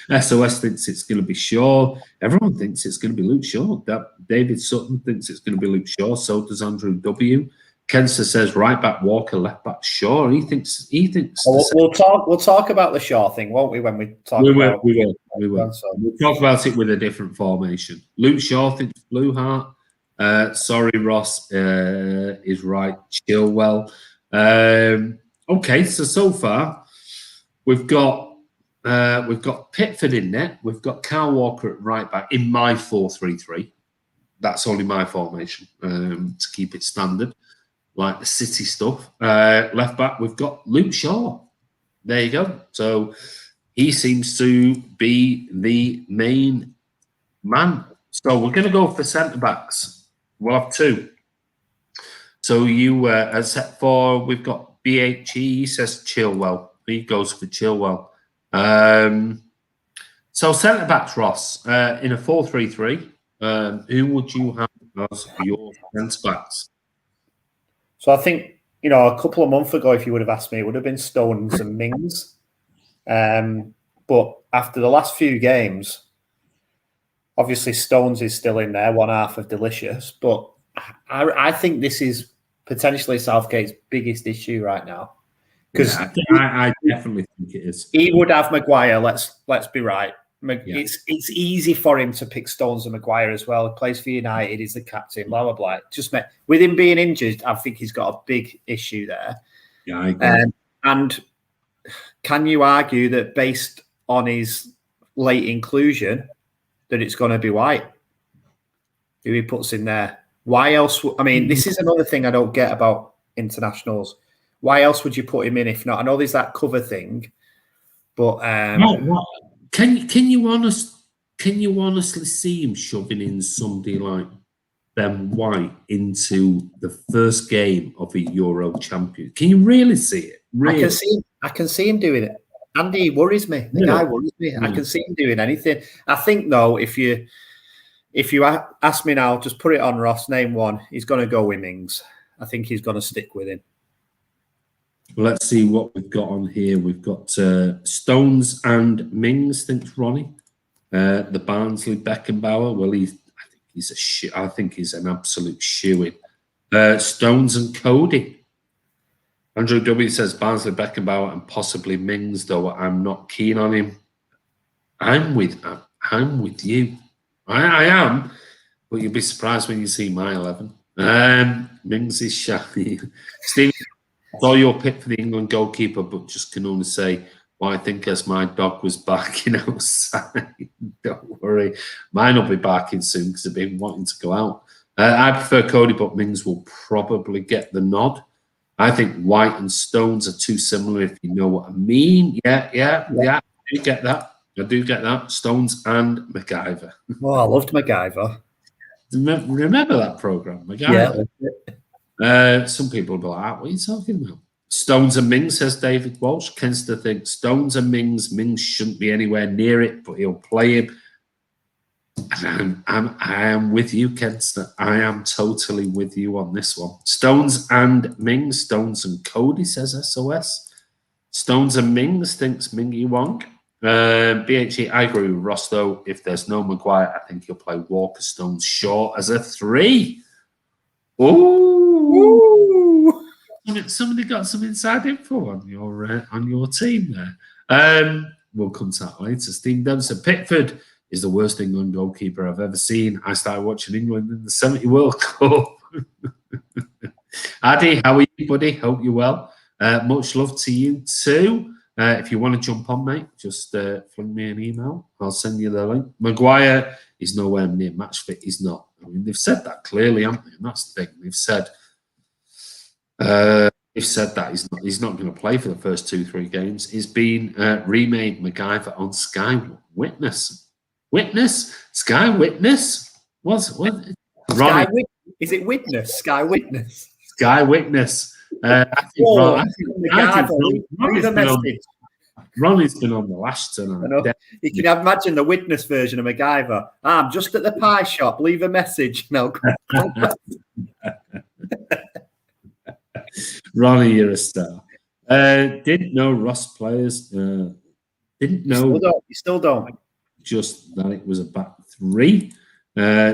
SOS thinks it's going to be Shaw. Everyone thinks it's going to be Luke Shaw. David Sutton thinks it's going to be Luke Shaw. So does Andrew W. Kensa says right back Walker, left back Shaw. He thinks. We'll talk about the Shaw thing, won't we? When we talk about we will. We'll talk about it with a different formation. Luke Shaw thinks Blue Heart. Sorry, Ross is right. Chilwell. Okay, so far we've got Pickford in net. We've got Kyle Walker at right back in my 4-3-3. That's only my formation to keep it standard, like the City stuff. Left back, we've got Luke Shaw. There you go. So he seems to be the main man. So we're going to go for centre backs. We'll have two. So you, except for we've got BHE, he says Chilwell. He goes for Chilwell. So centre backs, Ross, in a 4-3-3, who would you have as your centre backs? So I think, a couple of months ago, if you would have asked me, it would have been Stones and Mings. But after the last few games, obviously Stones is still in there, one half of Delicious. But I think this is potentially Southgate's biggest issue right now. Because I definitely think it is. He would have Maguire, let's be right. It's easy for him to pick Stones and Maguire as well. He plays for United, he's the captain, blah, blah, blah. With him being injured, I think he's got a big issue there. Yeah, I agree. And can you argue that based on his late inclusion, that it's going to be White, who he puts in there? Why else? This is another thing I don't get about internationals. Why else would you put him in if not? I know there's that cover thing, but Can you honestly see him shoving in somebody like Ben White into the first game of a Euro champion? Can you really see it? Really? I can see him doing it. Andy worries me. The guy worries me. I can see him doing anything. I think though, if you if you ask me now, just put it on, Ross, name one. He's going to go with Mings. I think he's going to stick with him. Let's see what we've got on here. We've got Stones and Mings, thinks Ronnie. The Barnsley Beckenbauer. Well, I think he's an absolute shoo-in. Stones and Cody. Andrew W says Barnsley Beckenbauer and possibly Mings, though I'm not keen on him. I'm with you. I am, but you'll be surprised when you see my 11. Mings is shabby. Steve, I saw your pick for the England goalkeeper, but just can only say, well, I think as my dog was barking outside. Don't worry. Mine will be barking soon because I've been wanting to go out. I prefer Cody, but Mings will probably get the nod. I think White and Stones are too similar, if you know what I mean. Yeah. I do get that. Stones and MacGyver. Oh, I loved MacGyver. Remember that programme, MacGyver? Yeah. Some people will be like, what are you talking about? Stones and Mings, says David Walsh. Kenster thinks Stones and Mings. Mings shouldn't be anywhere near it, but he'll play him. And I am with you, Kenster. I am totally with you on this one. Stones and Mings. Stones and Cody, says SOS. Stones and Mings, thinks Mingy Wong. BHE, I agree with Ross, though. If there's no Maguire, I think he'll play Walker, Stones, Shaw as a 3. Ooh. Somebody got some inside info on your team there. We'll come to that later. Steve Dempsey, Pickford is the worst England goalkeeper I've ever seen. I started watching England in the 70 World Cup. Addy, how are you, buddy? Hope you're well. Much love to you too. If you want to jump on, mate, just fling me an email. I'll send you the link. Maguire is nowhere near match fit. He's not. I mean, they've said that clearly, haven't they? And that's the thing. They've said that he's not going to play for the first 2-3 games. He's been remade MacGyver on Sky Witness. Sky Witness? What? Sky Is it Witness? Sky Witness. Sky Witness. Ronnie's been on the lash tonight. You can imagine the Witness version of MacGyver. I'm just at the pie shop. Leave a message. No. Ronnie, you're a star. Didn't know Ross players. Didn't know. You still don't. Just that it was a back 3.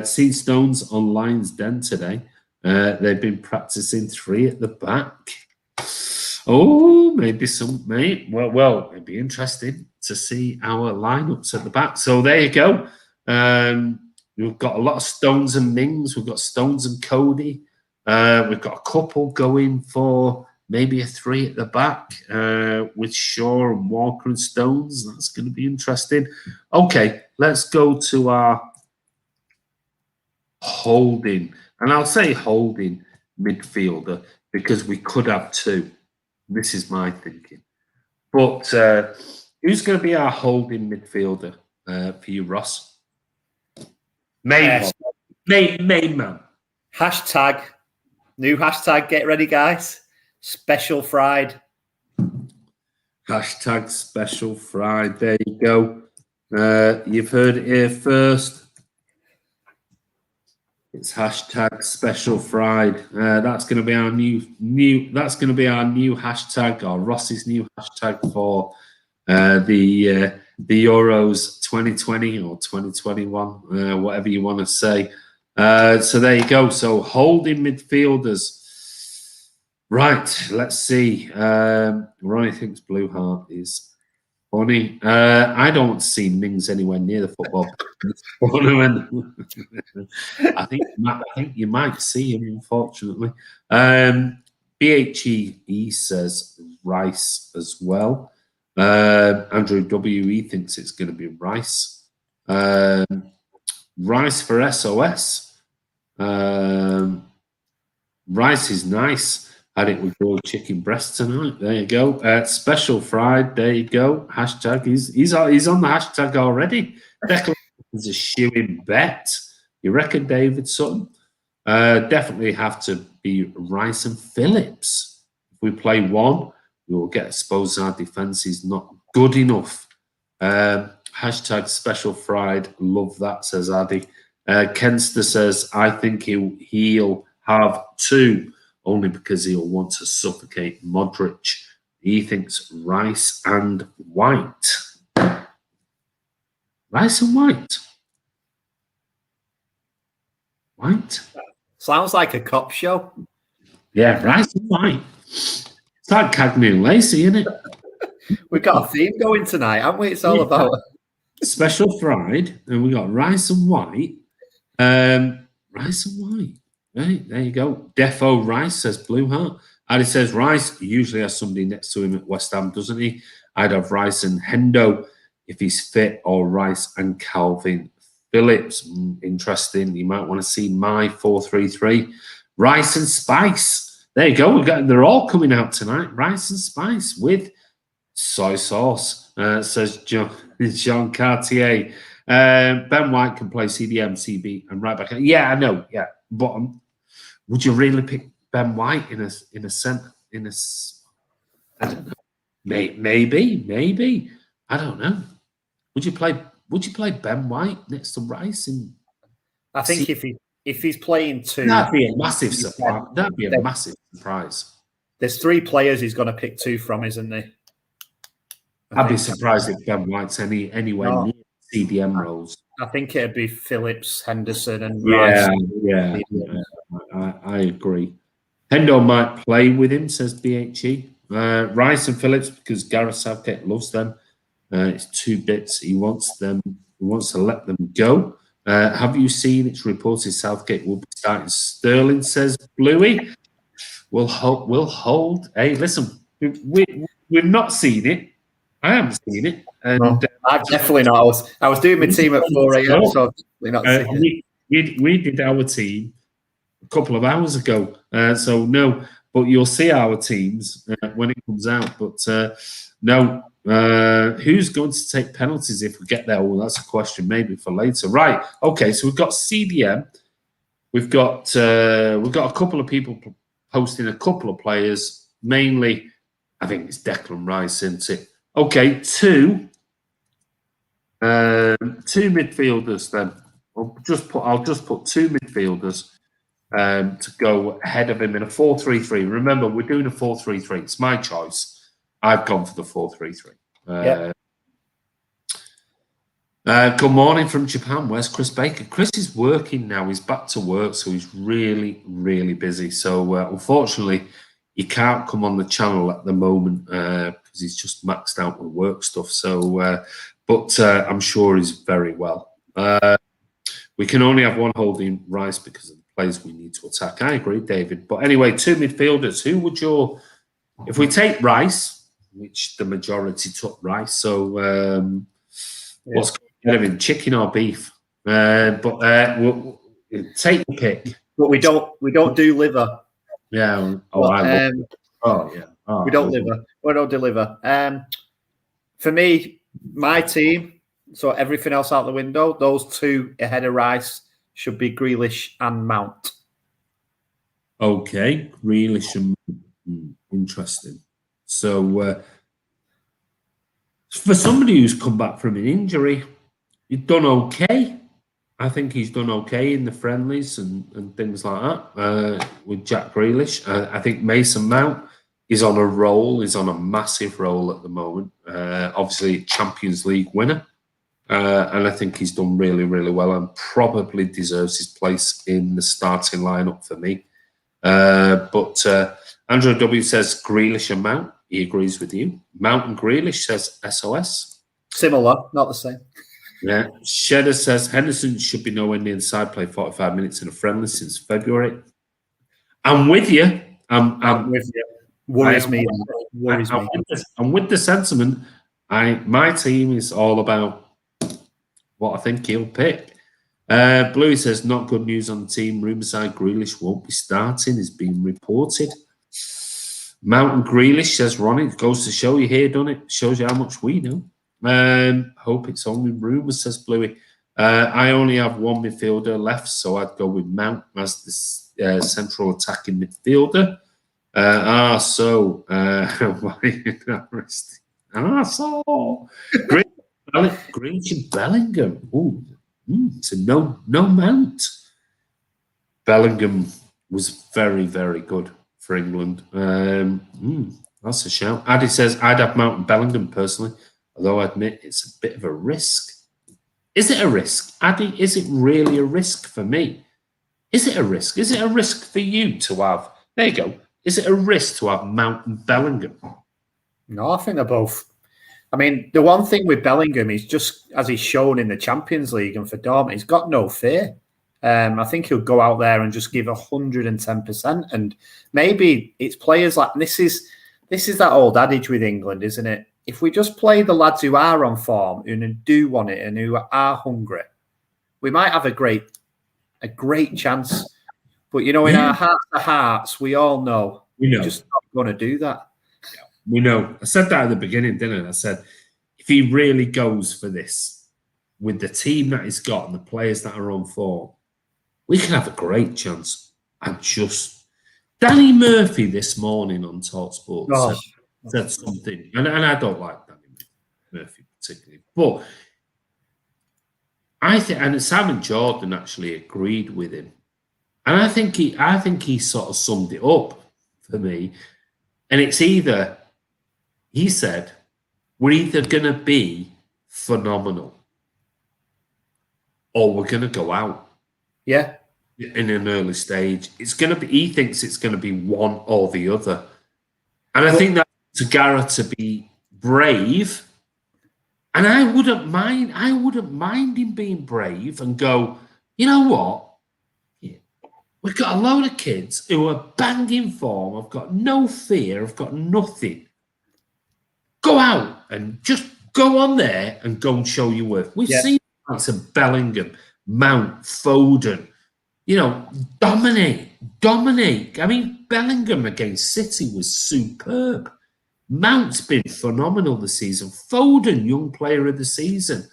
Seen Stones on Lions Den today. They've been practicing 3 at the back. Oh, maybe Well, it'd be interesting to see our lineups at the back. So there you go. We've got a lot of Stones and Mings. We've got Stones and Cody. We've got a couple going for maybe a 3 at the back with Shaw and Walker and Stones. That's going to be interesting. Okay, let's go to our holding. And I'll say holding midfielder because we could have 2. This is my thinking. But who's going to be our holding midfielder for you, Ross? Main man. Hashtag. New hashtag. Get ready, guys. Special Fried. Hashtag Special Fried. There you go. You've heard it here first. It's hashtag Special Fried. That's going to be our new. That's going to be our new hashtag, or Ross's new hashtag for the Euros 2020 or 2021, whatever you want to say. So there you go. So holding midfielders. Right. Let's see. Ronnie thinks Blue Heart is funny. I don't see Mings anywhere near the football tournament. I think you might see him, unfortunately. BHE says Rice as well. Andrew WE thinks it's going to be Rice. Rice for SOS. Rice is nice. Had it with grilled chicken breast tonight. There you go. Special Fried. There you go. Hashtag. He's on the hashtag already. Declan is a shoo-in bet. You reckon, David Sutton? Definitely have to be Rice and Phillips. If we play 1, we will get exposed. Our defence is not good enough. Hashtag Special Fried. Love that, says Addy. Kenster says, I think he'll have 2, only because he'll want to suffocate Modric. He thinks Rice and White. Rice and White? White? Sounds like a cop show. Yeah, Rice and White. It's like Cagney and Lacey, isn't it? We've got a theme going tonight, haven't we? It's all about special fried, and we got Rice and White. Rice and White. Right, there you go. Defo Rice says Blue Heart. Ali says Rice usually has somebody next to him at West Ham, doesn't he? I'd have Rice and Hendo if he's fit, or Rice and Calvin Phillips. Interesting. You might want to see my 4-3-3. Rice and Spice. There you go. They're all coming out tonight. Rice and Spice with soy sauce, says Jean Cartier. Ben White can play CDM, CB, and right back. Yeah, I know. Yeah, but would you really pick Ben White in a centre? I don't know. Maybe. I don't know. Would you play Ben White next to Rice? I think if he's playing 2, that'd be a massive surprise. That'd be a massive surprise. There's 3 players he's going to pick 2 from, isn't there? I'd be surprised if Ben White's anywhere near CDM roles. I think it'd be Phillips, Henderson, and Rice. Yeah. I agree. Hendo might play with him, says BHE. Rice and Phillips, because Gareth Southgate loves them. It's 2 bits. He wants to let them go. Have you seen? It's reported Southgate will be starting Sterling, says Bluey. We'll hold. Hey, listen, we've not seen it. I haven't seen it. And, no, I've definitely not. I was doing my team at 4 a.m, so I've definitely not seen it. We did our team a couple of hours ago, so no. But you'll see our teams when it comes out. But no, who's going to take penalties if we get there? Well, that's a question maybe for later. Right. Okay. So we've got CDM. We've got a couple of people posting a couple of players. Mainly, I think it's Declan Rice, isn't it? Okay, 2 midfielders then. I'll just put 2 midfielders to go ahead of him in a 4-3-3. Remember, we're doing a 4-3-3. It's my choice. I've gone for the 4-3-3. Good morning from Japan. Where's Chris Baker? Chris is working now. He's back to work, so he's really, really busy. So unfortunately, he can't come on the channel at the moment because he's just maxed out with work stuff. So, but I'm sure he's very well. We can only have one holding Rice because of the players we need to attack. I agree, David. But anyway, 2 midfielders. Who would if we take Rice, which the majority took Rice, so what's going to be chicken or beef? We'll take the pick. But we don't do liver. Yeah. We don't liver. We don't deliver. For me, my team, so everything else out the window, those 2 ahead of Rice should be Grealish and Mount. Okay, Grealish and Mount. Interesting. So for somebody who's come back from an injury, he's done okay. I think he's done okay in the friendlies and things like that with Jack Grealish. I think Mason Mount is on a roll. He's on a massive roll at the moment. Obviously, Champions League winner. And I think he's done really, really well and probably deserves his place in the starting lineup for me. But Andrew W says Grealish and Mount. He agrees with you. Mount and Grealish says SOS. Similar, not the same. Yeah. Shedder says Henderson should be nowhere near the side, play 45 minutes in a friendly since February. I'm with you. I'm with you. Worries me. I'm with the sentiment. My team is all about what I think he'll pick. Bluey says, not good news on the team. Rumours are Grealish won't be starting, is being reported. Mountain Grealish says, Ronnie, it goes to show you here, doesn't it? Shows you how much we know. Hope it's only rumours, says Bluey. I only have 1 midfielder left, so I'd go with Mount as the central attacking midfielder. So Grealish and Bellingham. Ooh, So no Mount. Bellingham was very, very good for England. That's a shout. Addy says, I'd have Mount and Bellingham personally, although I admit it's a bit of a risk. Is it a risk? Addy, is it really a risk for me? Is it a risk? Is it a risk for you to have... There you go. Is it a risk to have Mount and Bellingham? No, I think they're both... I mean, the one thing with Bellingham is just, as he's shown in the Champions League and for Dortmund, he's got no fear. I think he'll go out there and just give 110%. And maybe it's players like... This is that old adage with England, isn't it? If we just play the lads who are on form, who do want it and who are hungry, we might have a great chance. But, you know, in our hearts of hearts, we all know we're just not going to do that. We know. I said that at the beginning, didn't I? I said, if he really goes for this with the team that he's got and the players that are on form, we can have a great chance. Danny Murphy this morning on TalkSport said something, and I don't like Danny Murphy particularly, but I think, and Simon Jordan actually agreed with him, and I think he sort of summed it up for me, and it's either. He said, we're either going to be phenomenal or we're going to go out. Yeah. In an early stage. It's going to be, he thinks it's going to be one or the other. And I think that's Gareth to be brave. And I wouldn't mind him being brave and go, you know what? We've got a load of kids who are banging form. I've got no fear. I've got nothing. Go out and just go on there and go and show your worth. We've seen lots of Bellingham, Mount, Foden, you know, dominate. I mean, Bellingham against City was superb. Mount's been phenomenal this season. Foden, young player of the season.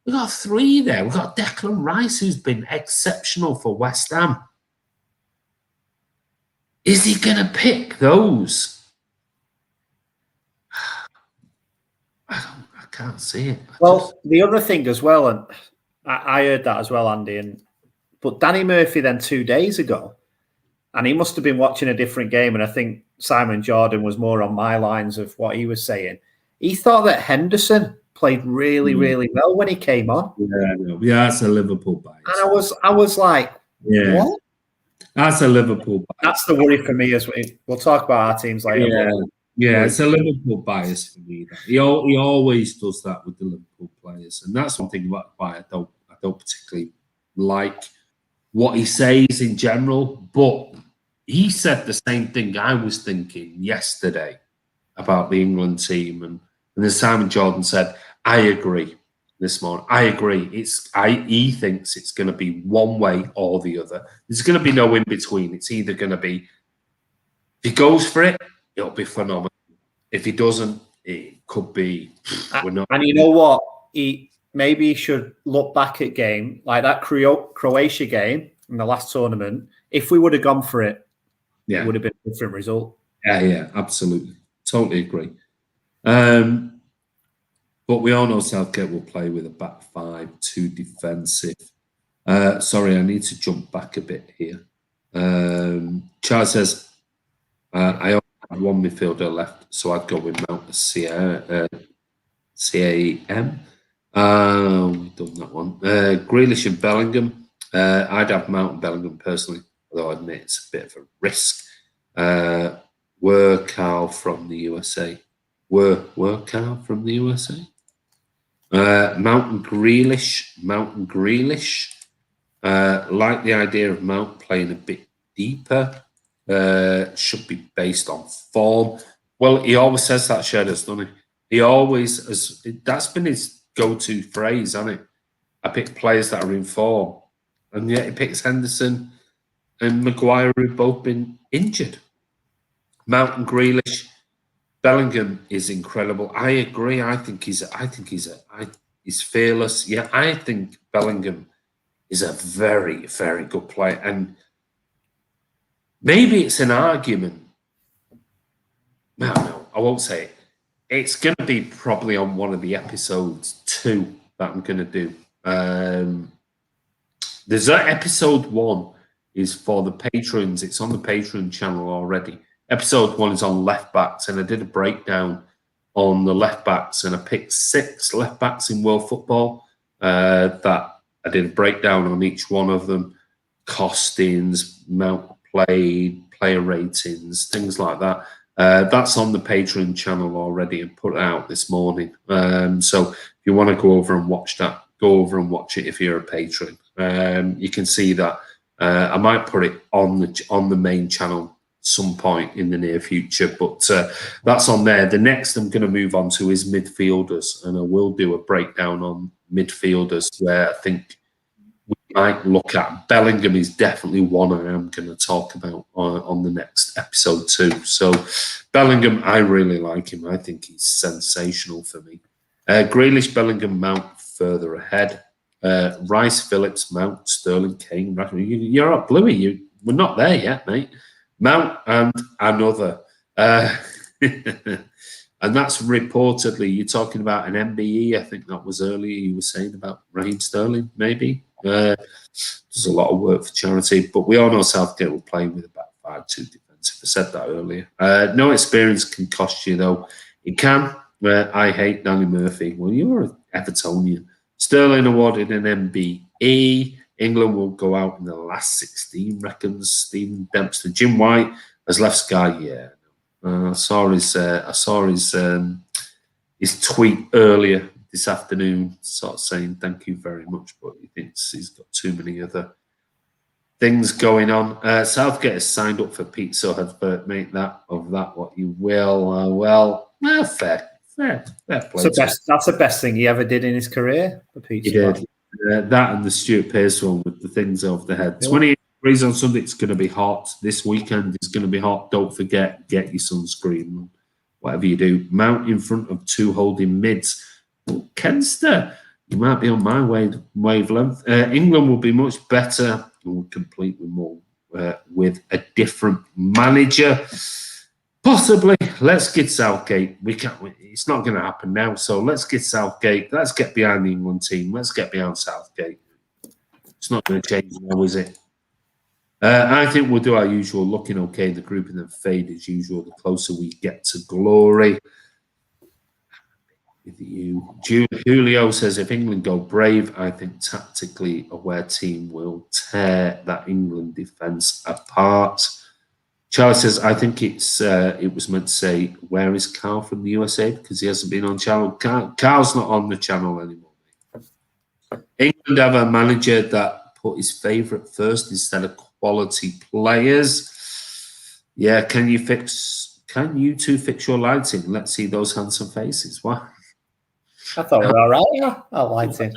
We've got three there. We've got Declan Rice, who's been exceptional for West Ham. Is he going to pick those? I can't see it. The other thing as well, and I heard that as well, Andy, but Danny Murphy then 2 days ago, and he must have been watching a different game, and I think Simon Jordan was more on my lines of what he was saying. He thought that Henderson played really, really well when he came on. Yeah, that's a Liverpool bias. And I was like, what? That's a Liverpool bias. That's the worry for me as well. We'll talk about our teams later. Yeah, it's a Liverpool bias for me. He always does that with the Liverpool players, and that's one thing about why I don't particularly like what he says in general. But he said the same thing I was thinking yesterday about the England team, and then Simon Jordan said, "I agree." This morning, I agree. He thinks it's going to be one way or the other. There's going to be no in between. It's either going to be, if he goes for it, it'll be phenomenal. If he doesn't, it could be. And you know what? Maybe he should look back at game like that Croatia game in the last tournament. If we would have gone for it, it would have been a different result. Yeah, absolutely, totally agree. But we all know Southgate will play with a back five, too defensive. Sorry, I need to jump back a bit here. Charles says, I only have one midfielder left, so I'd go with Mount CAM. We've done that one. Grealish and Bellingham. I'd have Mount and Bellingham personally, although I admit it's a bit of a risk. Workow from the USA. Workow from the USA. Mount Grealish. Like the idea of Mount playing a bit deeper. Should be based on form. Well, he always says that, Shedders, doesn't he? He always has. That's been his go-to phrase, hasn't it? I pick players that are in form, and yet he picks Henderson and Maguire, who've both been injured. Mount and Grealish. Bellingham is incredible. I agree. I think he's fearless. Yeah, I think Bellingham is a very, very good player. And maybe it's an argument. No, I won't say it. It's going to be probably on one of the episodes 2 that I'm going to do. There's episode 1 is for the patrons. It's on the Patreon channel already. Episode 1 is on left backs, and I did a breakdown on the left backs, and I picked 6 left backs in world football that I did a breakdown on each one of them, costings, amount played, player ratings, things like that. That's on the Patreon channel already and put it out this morning. So if you want to go over and watch that, go over and watch it if you're a patron. You can see that. I might put it on the main channel some point in the near future, but that's on there. The next I'm going to move on to is midfielders, and I will do a breakdown on midfielders where I think we might look at. Bellingham is definitely one I am going to talk about on the next episode too. So Bellingham, I really like him. I think he's sensational for me. Grealish, Bellingham, Mount further ahead. Rice, Phillips, Mount, Sterling, Kane, you're up, Bluey. We're not there yet, mate. Mount and another. And that's reportedly, you're talking about an MBE. I think that was earlier you were saying about Raheem Sterling, maybe. Does a lot of work for charity, but we all know Southgate will play with about 5-2 defensive. I said that earlier. No experience can cost you, though. It can. I hate Danny Murphy. Well, you're an Evertonian. Sterling awarded an MBE. England will go out in the last 16, reckons Stephen Dempster. Jim White has left Sky. Yeah, I saw his tweet earlier this afternoon, sort of saying thank you very much, but he thinks he's got too many other things going on. Southgate has signed up for pizza. Have make that of that what you will. Fair play. That's the best thing he ever did in his career. The pizza. He did. That and the Stuart Pearce one with the things over the head. 28 degrees on Sunday. It's going to be hot. This weekend it's going to be hot. Don't forget, get your sunscreen. Whatever you do. Mount in front of 2 holding mids. Kenster, you might be on my wavelength. England will be much better and complete with more with a different manager. Possibly. Let's get Southgate. We can't. It's not going to happen now. So let's get Southgate. Let's get behind the England team. Let's get behind Southgate. It's not going to change now, is it? I think we'll do our usual looking okay. The group and then fade as usual. The closer we get to glory. With you, Julio says if England go brave, I think tactically aware team will tear that England defence apart. Charlie says, I think it was meant to say, where is Carl from the USA? Because he hasn't been on channel. Carl's not on the channel anymore. England have a manager that put his favourite first instead of quality players. Yeah, can you two fix your lighting? Let's see those handsome faces. What? I thought we were all right. Yeah, I liked it.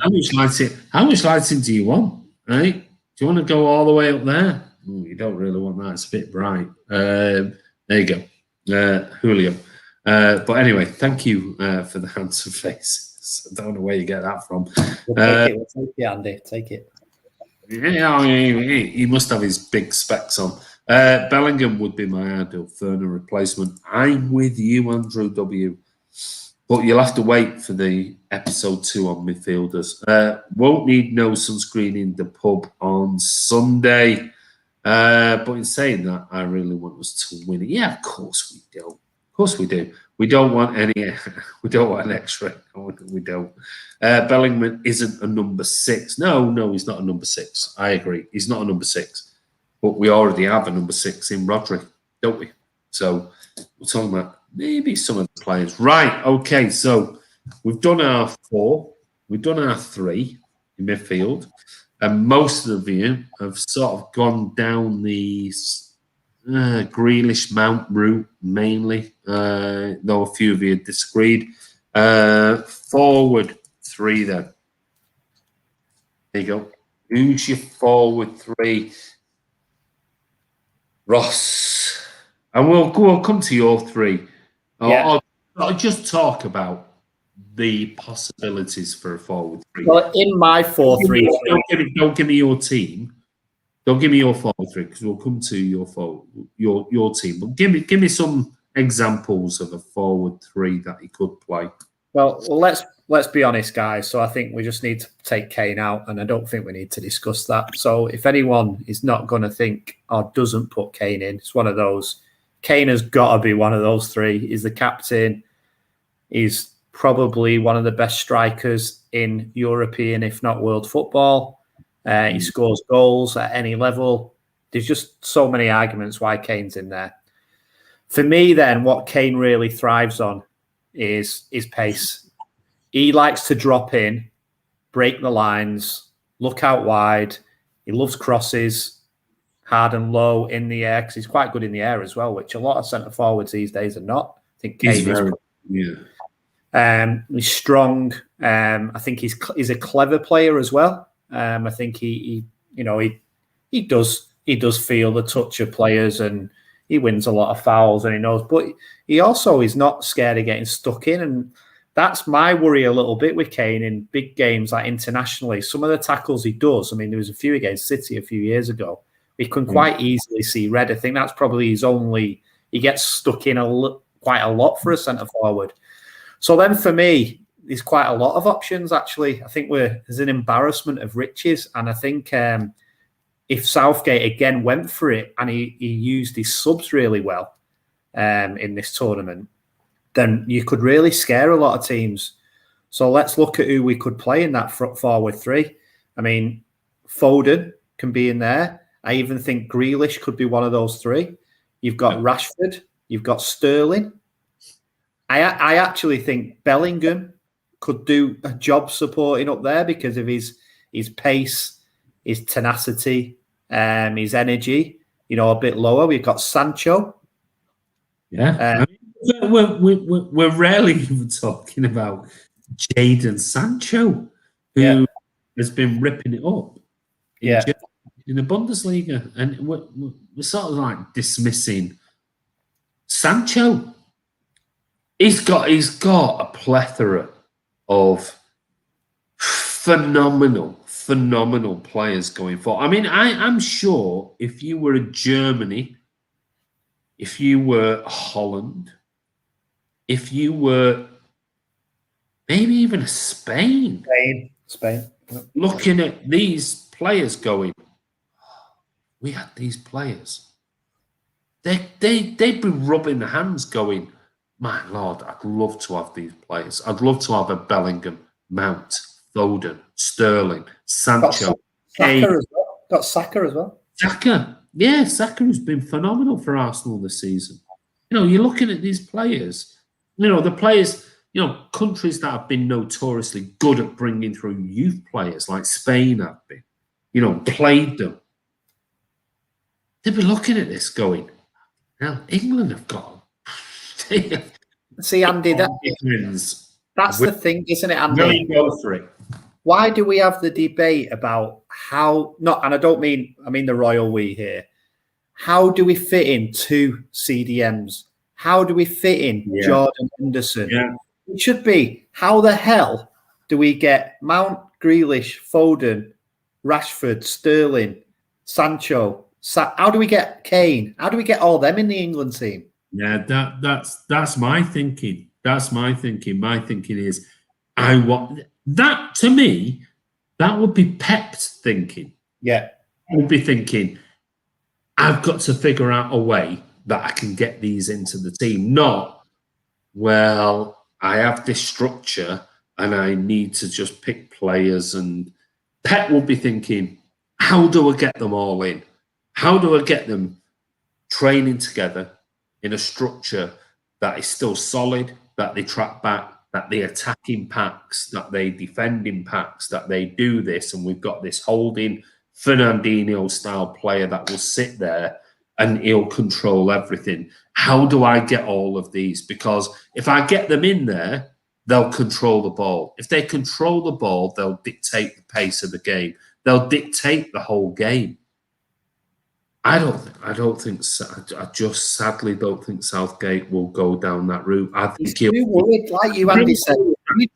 How much lighting do you want? Right? Do you want to go all the way up there? You don't really want that. It's a bit bright. There you go, Julio. But anyway, thank you for the handsome faces. I don't know where you get that from. We'll take it, Andy. Take it. Yeah, he must have his big specs on. Bellingham would be my ideal Ferner replacement. I'm with you, Andrew W. But you'll have to wait for the episode 2 on midfielders. Won't need no sunscreen in the pub on Sunday. But in saying that, I really want us to win it. Yeah, of course we do. Of course we do. We don't want any. We don't want an X-ray. We don't. Bellingham isn't a number 6. No, he's not a number 6. I agree. He's not a number 6. But we already have a number 6 in Rodri, don't we? So we're talking about maybe some of the players. Right. Okay. So we've done our 4. We've done our 3 in midfield. And most of you have sort of gone down the Grealish Mount route mainly, though a few of you disagreed. Forward 3 then. There you go. Who's your forward 3? Ross. And we'll come to your 3. Yeah. Or just talk about the possibilities for a forward 3. Well, in my 4-3-3, don't give me your team. Don't give me your forward 3 because we'll come to your team. But give me some examples of a forward 3 that he could play. well, let's let's be honest, guys. So I think we just need to take Kane out, and I don't think we need to discuss that. So if anyone is not going to think or doesn't put Kane in, it's one of those. Kane has got to be one of those three. He's the captain. He's probably one of the best strikers in European, if not world football. He scores goals at any level. There's just so many arguments why Kane's in there. For me, then, what Kane really thrives on is his pace. He likes to drop in, break the lines, look out wide. He loves crosses, hard and low in the air, because he's quite good in the air as well, which a lot of centre forwards these days are not. I think Kane he's strong. I think he's a clever player as well. I think he does feel the touch of players, and he wins a lot of fouls, and he knows. But he also is not scared of getting stuck in, and that's my worry a little bit with Kane in big games, like internationally. Some of the tackles he does. I mean, there was a few against City a few years ago. He can quite easily see red. I think that's probably his only. He gets stuck in quite a lot for a centre forward. So then, for me, there's quite a lot of options, actually. I think there's an embarrassment of riches. And I think if Southgate again went for it and he used his subs really well in this tournament, then you could really scare a lot of teams. So let's look at who we could play in that front forward three. I mean, Foden can be in there. I even think Grealish could be one of those three. You've got Rashford. You've got Sterling. I actually think Bellingham could do a job supporting up there because of his pace, his tenacity, his energy. A bit lower. We've got Sancho. Yeah, we're rarely even talking about Jadon Sancho, who has been ripping it up in the Bundesliga, and we're sort of like dismissing Sancho. He's got a plethora of phenomenal players going forward. I mean, I'm sure if you were Germany, if you were Holland, if you were maybe even Spain, looking at these players going, we had these players. They'd be rubbing their hands going, my Lord, I'd love to have these players. I'd love to have a Bellingham, Mount, Foden, Sterling, Sancho. Got Saka as well. Saka. Yeah, Saka has been phenomenal for Arsenal this season. You're looking at these players. The players, countries that have been notoriously good at bringing through youth players, like Spain have been, played them. They'd be looking at this going, now England have got See, Andy, that's the thing, isn't it, Andy? Go for it. Why do we have the debate about how? Not, and I mean the royal we here. How do we fit in two CDMs? How do we fit in Jordan Henderson? Yeah. It should be, how the hell do we get Mount, Grealish, Foden, Rashford, Sterling, Sancho? How do we get Kane? How do we get all them in the England team? Yeah, that's my thinking. That's my thinking. My thinking is, I want that. To me, that would be Pep's thinking. Yeah, I would be thinking, I've got to figure out a way that I can get these into the team. Not, well, I have this structure and I need to just pick players. And Pep will be thinking, how do I get them all in? How do I get them training together in a structure that is still solid, that they track back, that they attack in packs, that they defend in packs, that they do this, and we've got this holding Fernandinho-style player that will sit there and he'll control everything. How do I get all of these? Because if I get them in there, they'll control the ball. If they control the ball, they'll dictate the pace of the game. They'll dictate the whole game. I just sadly don't think Southgate will go down that route. I think he'll be worried, like you, Andy said.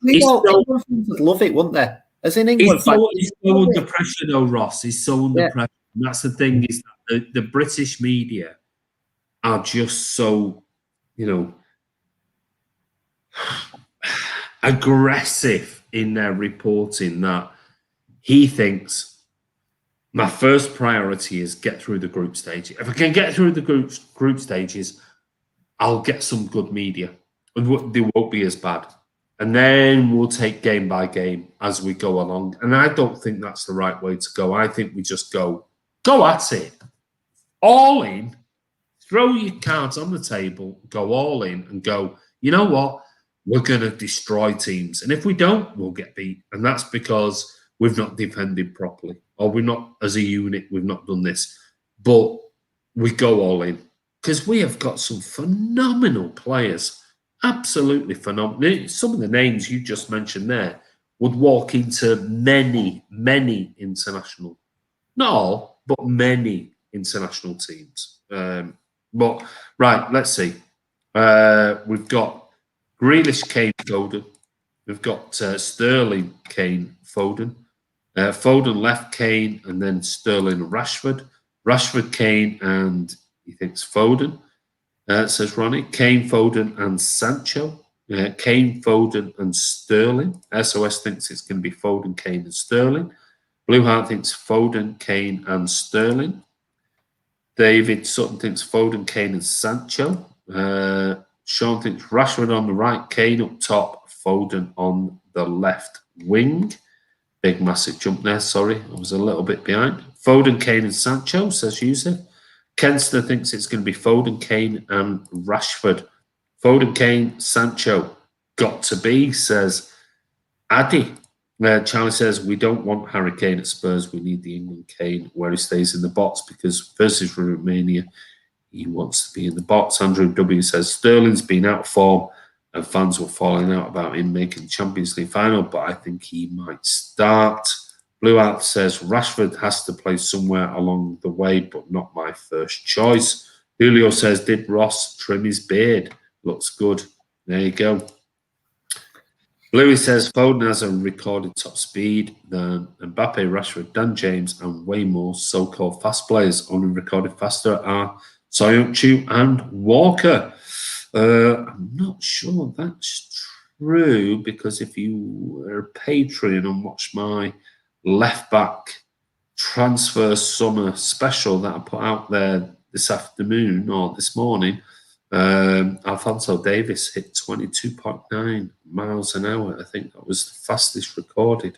England fans would love it, wouldn't they? As in England, he's so under pressure, though, Ross. He's so under pressure. And that's the thing, is that the British media are just so, aggressive in their reporting that he thinks my first priority is get through the group stage. If I can get through the group stages, I'll get some good media. They won't be as bad. And then we'll take game by game as we go along. And I don't think that's the right way to go. I think we just go at it. All in. Throw your cards on the table, go all in and go, you know what? We're going to destroy teams. And if we don't, we'll get beat. And that's because we've not defended properly. Or we're not, as a unit, we've not done this. But we go all in. Because we have got some phenomenal players. Absolutely phenomenal. Some of the names you just mentioned there would walk into many, many international, not all, but many international teams. But right, let's see. We've got Grealish, Kane, Foden. We've got Sterling, Kane, Foden. Foden left, Kane, and then Sterling, Rashford. Rashford, Kane, and he thinks Foden. Says Ronnie. Kane, Foden, and Sancho. Kane, Foden, and Sterling. SOS thinks it's going to be Foden, Kane, and Sterling. Blue Heart thinks Foden, Kane, and Sterling. David Sutton thinks Foden, Kane, and Sancho. Sean thinks Rashford on the right, Kane up top, Foden on the left wing. Big, massive jump there. Sorry, I was a little bit behind. Foden, Kane, and Sancho, says Yusuf. Kenster thinks it's going to be Foden, Kane, and Rashford. Foden, Kane, Sancho. Got to be, says Addy. Charlie says, we don't want Harry Kane at Spurs. We need the England Kane where he stays in the box because versus Romania, he wants to be in the box. Andrew W says, Sterling's been out of form and fans were falling out about him making the Champions League final, but I think he might start. Blue Out says, Rashford has to play somewhere along the way, but not my first choice. Julio says, did Ross trim his beard? Looks good. There you go. Bluey says Foden has a recorded top speed than Mbappe, Rashford, Dan James, and way more so-called fast players. Only recorded faster are Soyuncu and Walker. I'm not sure that's true because if you are a Patreon and watch my left-back transfer summer special that I put out there this afternoon or this morning, Alphonso Davies hit 22.9 miles an hour. I think that was the fastest recorded,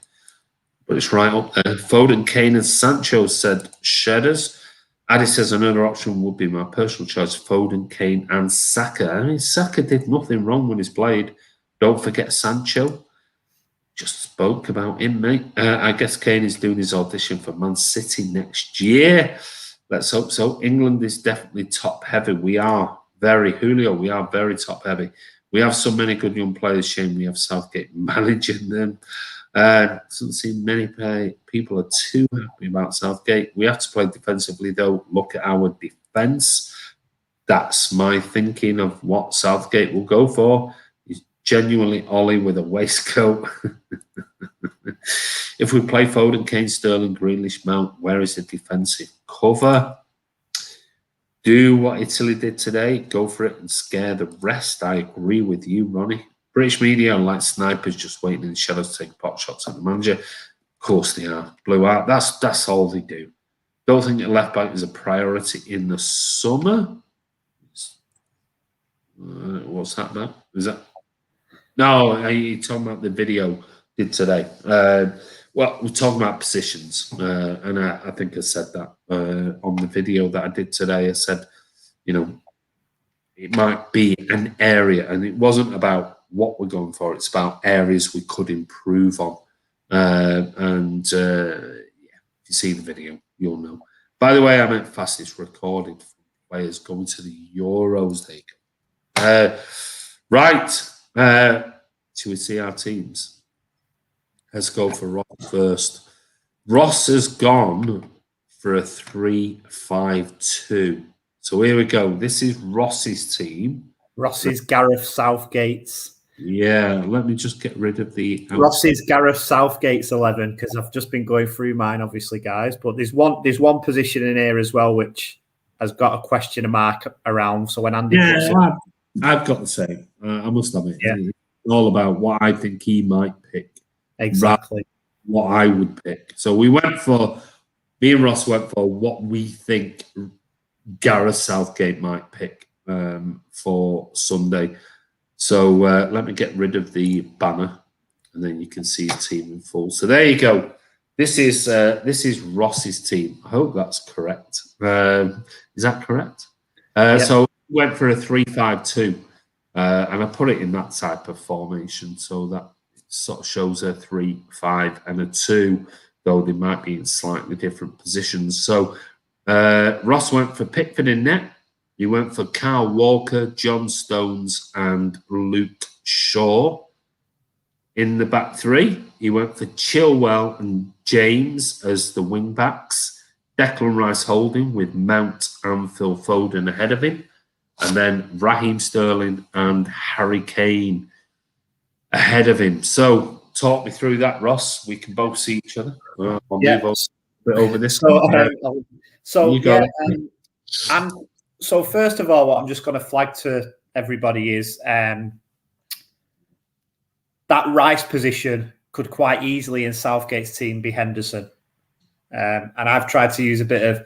but it's right up there. Foden, Kane, and Sancho, said Shedders. Addy says another option would be my personal choice: Foden, Kane, and Saka. I mean, Saka did nothing wrong when he's played. Don't forget Sancho. Just spoke about him, mate. I guess Kane is doing his audition for Man City next year. Let's hope so. England is definitely top heavy. We are. Julio, we are very top heavy. We have so many good young players. Shame we have Southgate managing them. Doesn't seem many people are too happy about Southgate. We have to play defensively, though. Look at our defence. That's my thinking of what Southgate will go for. He's genuinely Ollie with a waistcoat. If we play Foden, Kane, Sterling, Grealish, Mount, where is the defensive cover? Do what Italy did today. Go for it and scare the rest. I agree with you, Ronnie. British media are like snipers just waiting in the shadows to take pot shots at the manager. Of course they are. Blue out. That's all they do. Don't think that left back is a priority in the summer. What's that about? Is that? No, you're talking about the video did today. Well, we're talking about positions, and I think I said that on the video that I did today. I said, you know, it might be an area, and it wasn't about what we're going for. It's about areas we could improve on. Yeah, if you see the video, you'll know. By the way, I meant fastest recorded players going to the Euros. There you go. Right, shall we see our teams? Let's go for Ross first. Ross has gone for a 3-5-2. So here we go. This is Ross's team. Ross's Gareth Southgate's. Yeah, let me just get rid of the... Ross's Gareth Southgate's 11, because I've just been going through mine, obviously, guys. But there's one position in here as well, which has got a question mark around. So when Andy... Yeah, I've got the same. I must admit. Yeah. all about what I think he might pick. Exactly. What I would pick. So me and Ross went for what we think Gareth Southgate might pick for Sunday. So let me get rid of the banner, and then you can see his team in full. So there you go. This is Ross's team. I hope that's correct. Is that correct? So we went for a 3-5-2, and I put it in that type of formation, so that sort of shows a 3, 5, and a 2, though they might be in slightly different positions. So Ross went for Pickford in net. He went for Kyle Walker, John Stones, and Luke Shaw. In the back three, he went for Chilwell and James as the wing backs. Declan Rice holding with Mount and Phil Foden ahead of him. And then Raheem Sterling and Harry Kane ahead of him. So talk me through that, Ross. We can both see each other. I'll move over this. So first of all, what I'm just going to flag to everybody is that Rice position could quite easily in Southgate's team be Henderson. And I've tried to use a bit of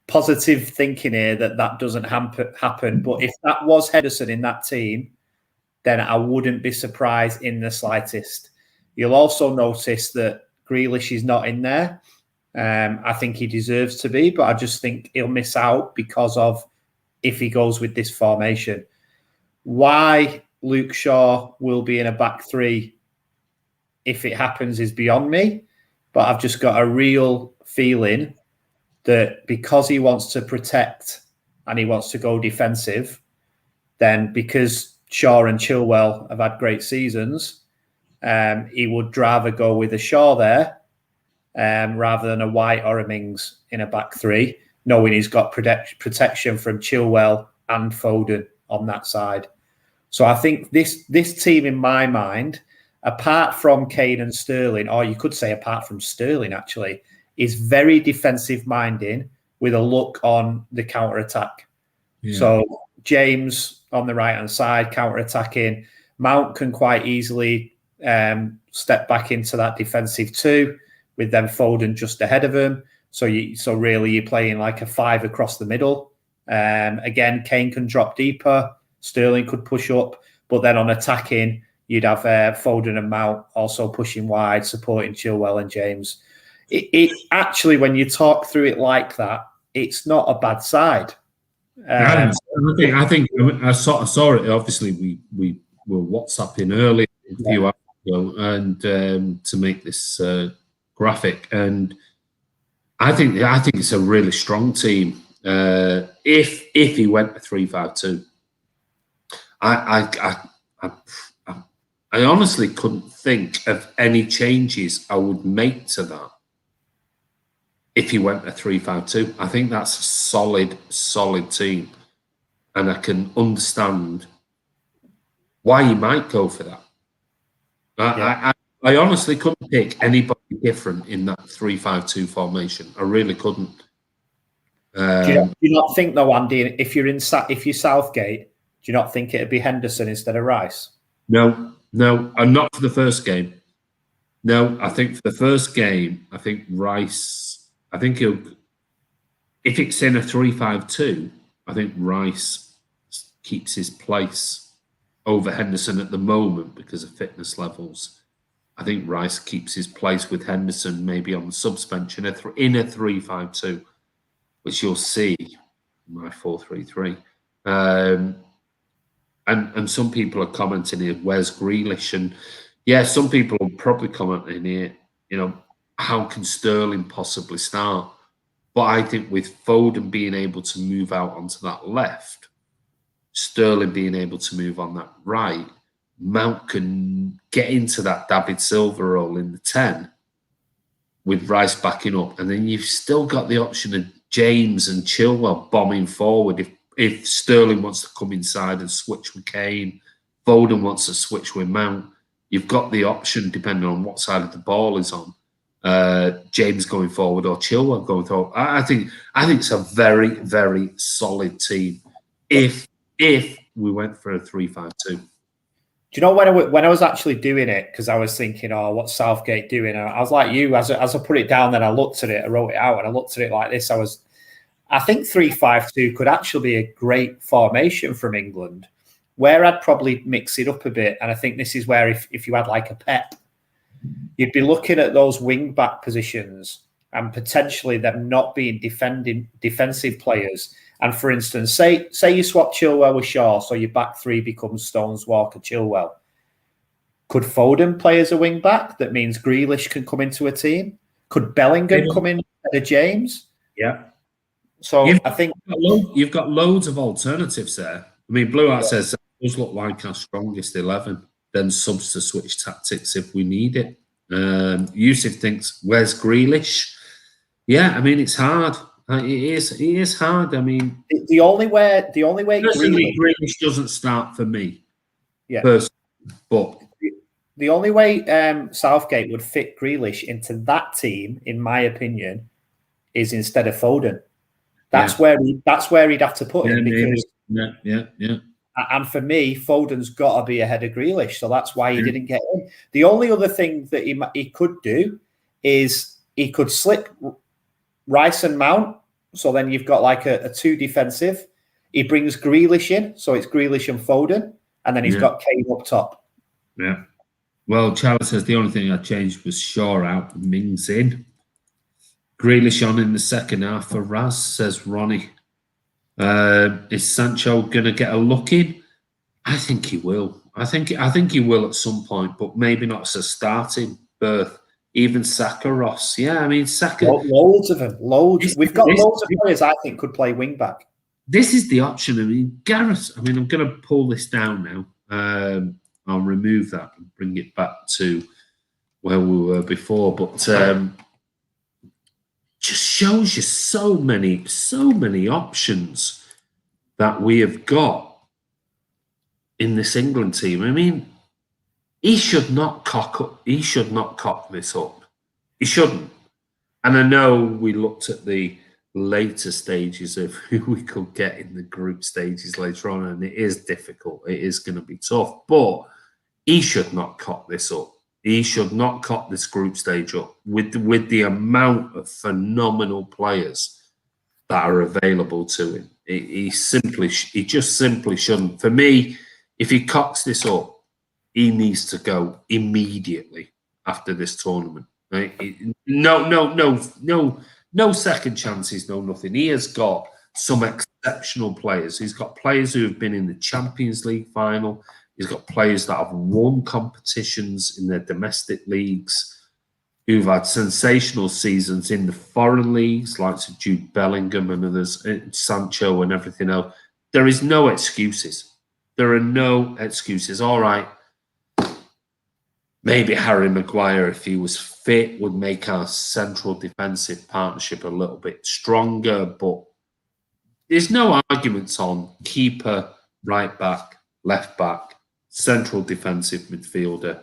positive thinking here that doesn't happen. But if that was Henderson in that team, then I wouldn't be surprised in the slightest. You'll also notice that Grealish is not in there. I think he deserves to be, but I just think he'll miss out because of if he goes with this formation. Why Luke Shaw will be in a back three if it happens is beyond me, but I've just got a real feeling that because he wants to protect and he wants to go defensive, then because Shaw and Chilwell have had great seasons, he would rather go with a Shaw there rather than a White or a Mings in a back three, knowing he's got protection from Chilwell and Foden on that side. So I think this team, in my mind, apart from Kane and Sterling, or you could say apart from Sterling, actually, is very defensive-minded with a look on the counter-attack. Yeah. So James on the right-hand side, counter-attacking. Mount can quite easily step back into that defensive too, with them Foden just ahead of him. So really you're playing like a 5 across the middle. Again, Kane can drop deeper. Sterling could push up. But then on attacking, you'd have Foden and Mount also pushing wide, supporting Chilwell and James. It actually, when you talk through it like that, it's not a bad side. I saw it. Obviously, we were WhatsApping earlier a few hours ago, and to make this graphic, and I think it's a really strong team. If he went to 3-5-2, I honestly couldn't think of any changes I would make to that if he went to 3-5-2. I think that's a solid team. And I can understand why you might go for that. I honestly couldn't pick anybody different in that 3-5-2 formation. I really couldn't. Do you not think, though, Andy, if you're Southgate, do you not think it'd be Henderson instead of Rice? No, and not for the first game. No, I think for the first game, I think Rice. I think if it's in a 3-5-2, I think Rice keeps his place over Henderson at the moment because of fitness levels. I think Rice keeps his place with Henderson maybe on the suspension in a 3-5-2, which you'll see my 4-3-3. And some people are commenting here, where's Grealish? And yeah, some people are probably commenting here, how can Sterling possibly start? But I think with Foden being able to move out onto that left, Sterling being able to move on that right, Mount can get into that David Silva role in the 10 with Rice backing up. And then you've still got the option of James and Chilwell bombing forward if Sterling wants to come inside and switch with Kane, Foden wants to switch with Mount. You've got the option, depending on what side of the ball is on, James going forward or Chilwell going forward. I think it's a very, very solid team if we went for a 3-5-2. Do you know when I was actually doing it, because I was thinking, oh, what's Southgate doing? And I was like you, as I put it down, then I looked at it, I wrote it out, and I looked at it like this. I think 3-5-2 could actually be a great formation from England, where I'd probably mix it up a bit. And I think this is where if you had like a Pep, you'd be looking at those wing back positions and potentially them not being defensive players. And for instance, say you swap Chilwell with Shaw, so your back three becomes Stones, Walker, Chilwell. Could Foden play as a wing back? That means Grealish can come into a team. Could Bellingham come in instead of James? Yeah. So I think you've got loads of alternatives there. I mean, Blue Art says that does look like our strongest 11. Then subs to switch tactics if we need it. Yusuf thinks, where's Grealish? Yeah, I mean, it's hard. It is hard. I mean, the only way Grealish doesn't start for me. Yeah, personally, but the only way Southgate would fit Grealish into that team, in my opinion, is instead of Foden. That's where he'd have to put him, because and for me, Foden's got to be ahead of Grealish, so that's why he didn't get in. The only other thing that he could do is he could slip Rice and Mount, so then you've got like a two defensive. He brings Grealish in, so it's Grealish and Foden, and then he's got Kane up top. Yeah. Well, Charlie says the only thing I changed was Shaw out and Mings in. Grealish on in the second half for Raz, says Ronnie. Is Sancho going to get a look in? I think he will. I think he will at some point, but maybe not as a starting berth. Even Saka, Ross. Yeah, I mean, Saka. Loads of them. Loads. We've got loads of players I think could play wing back. This is the option. I mean, Gareth, I'm going to pull this down now. I'll remove that and bring it back to where we were before. But just shows you so many options that we have got in this England team. I mean, he should not cock this up. He shouldn't. And I know we looked at the later stages of who we could get in the group stages later on, and it is difficult. It is going to be tough. But he should not cock this up. He should not cock this group stage up with the amount of phenomenal players that are available to him. He just simply shouldn't. For me, if he cocks this up, he needs to go immediately after this tournament. Right? No second chances, no nothing. He has got some exceptional players. He's got players who have been in the Champions League final. He's got players that have won competitions in their domestic leagues, who've had sensational seasons in the foreign leagues, like Jude Bellingham and others, Sancho and everything else. There is no excuses. There are no excuses. All right. Maybe Harry Maguire, if he was fit, would make our central defensive partnership a little bit stronger. But there's no arguments on keeper, right back, left back, central defensive midfielder,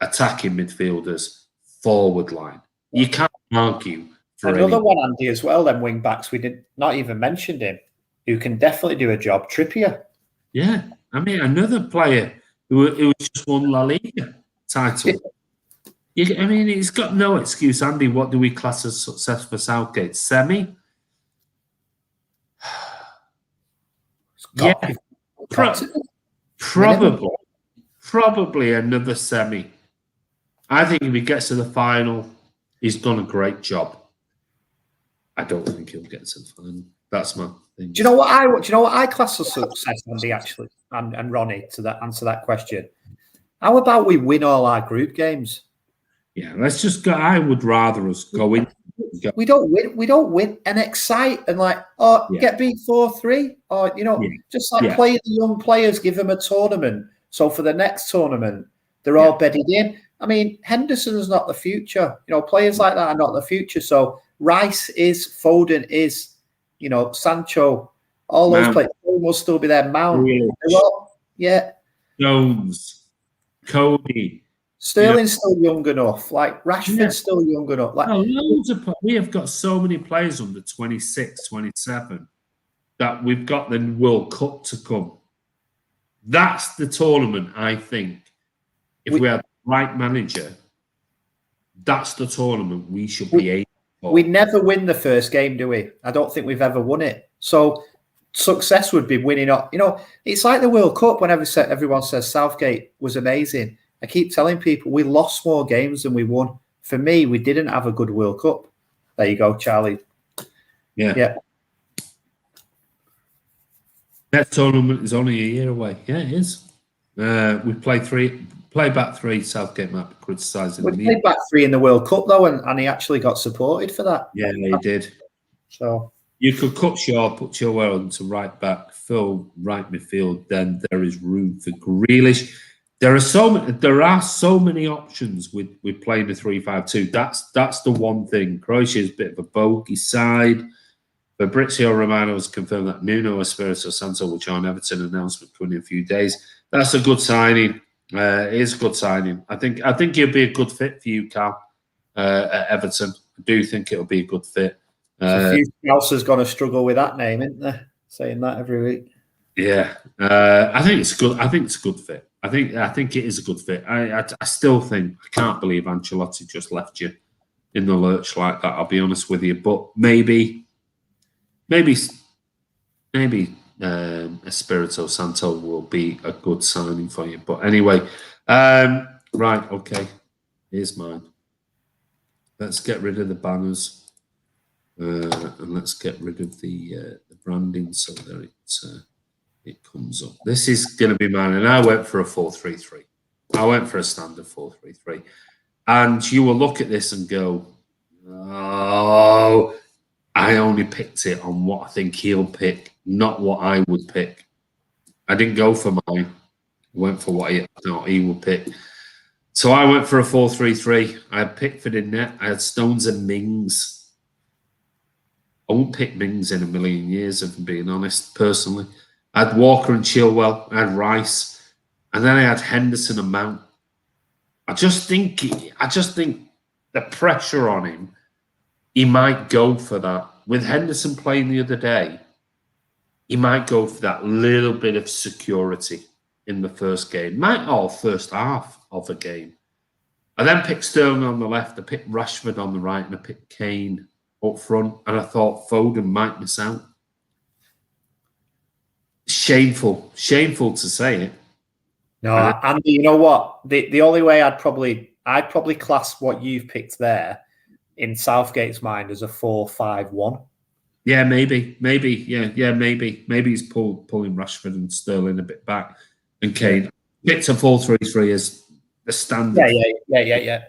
attacking midfielders, forward line. You can't argue. Another one, Andy, as well, them wing backs, we did not even mention him, who can definitely do a job, Trippier. Yeah. I mean, another player who just won La Liga title. I mean, he's got no excuse. Andy, what do we class as success for Southgate? Semi? Yeah. Probably another semi. I think if he gets to the final, he's done a great job. I don't think he'll get to the final. That's my thing. Do you know what I class as success, Andy, actually, and Ronnie, to answer that question? How about we win all our group games? Yeah, let's just go. I would rather us go in. We don't win and excite and get beat 4-3, or just play the young players, give them a tournament. So for the next tournament, they're all bedded in. I mean, Henderson's not the future. Players like that are not the future. So Rice is, Foden is, Sancho, all those players will still be there. Mount, Jones, Cody. Sterling's still young enough. Rashford's still young enough. We have got so many players under 26, 27 that we've got the World Cup to come. That's the tournament, I think. If we had the right manager, that's the tournament we should be aiming for. We never win the first game, do we? I don't think we've ever won it. So success would be winning up. You know, it's like the World Cup when everyone says Southgate was amazing. I keep telling people we lost more games than we won. For me, we didn't have a good World Cup. There you go, Charlie. Yeah. That tournament is only a year away. Yeah, it is. We play back three. Southgate might be criticising. We played back three in the World Cup though, and he actually got supported for that. Yeah, he did. So you could cut Shaw, put Chilwell into right back, Phil right midfield. Then there is room for Grealish. There are so many options with playing the 3-5-2. That's the one thing. Croatia is a bit of a bogey side. Fabrizio Romano has confirmed that Nuno Espirito Santo will join Everton. Announcement coming in a few days. That's a good signing. It is a good signing. I think he'll be a good fit for you, Cal, at Everton. I do think it'll be a good fit. A few Scousers going to struggle with that name, isn't there? Saying that every week. Yeah, I think it's good. I think it's a good fit. I think it is a good fit. I still think I can't believe Ancelotti just left you in the lurch like that. I'll be honest with you, but maybe Espirito Santo will be a good signing for you. But anyway, right, okay. Here's mine. Let's get rid of the banners and let's get rid of the branding so that it comes up. This is going to be mine, and I went for a 4-3-3. I went for a standard 4-3-3, and you will look at this and go, "Oh, I only picked it on what I think he'll pick, not what I would pick. I didn't go for mine. I went for what I thought he would pick. So I went for a 4-3-3. I had Pickford in net. I had Stones and Mings. I wouldn't pick Mings in a million years, if I'm being honest, personally. I had Walker and Chilwell. I had Rice. And then I had Henderson and Mount. I just think the pressure on him, he might go for that. With Henderson playing the other day, he might go for that little bit of security in the first game. First half of a game. I then picked Sterling on the left. I picked Rashford on the right. And I picked Kane up front. And I thought Foden might miss out. Shameful to say it. No, Andy, you know what? The only way I'd probably class what you've picked there in Southgate's mind as a 4-5-1. Yeah, maybe. Yeah, maybe. Maybe he's pulling Rashford and Sterling a bit back, and Kane. Picked a 4-3-3 as the standard. Yeah.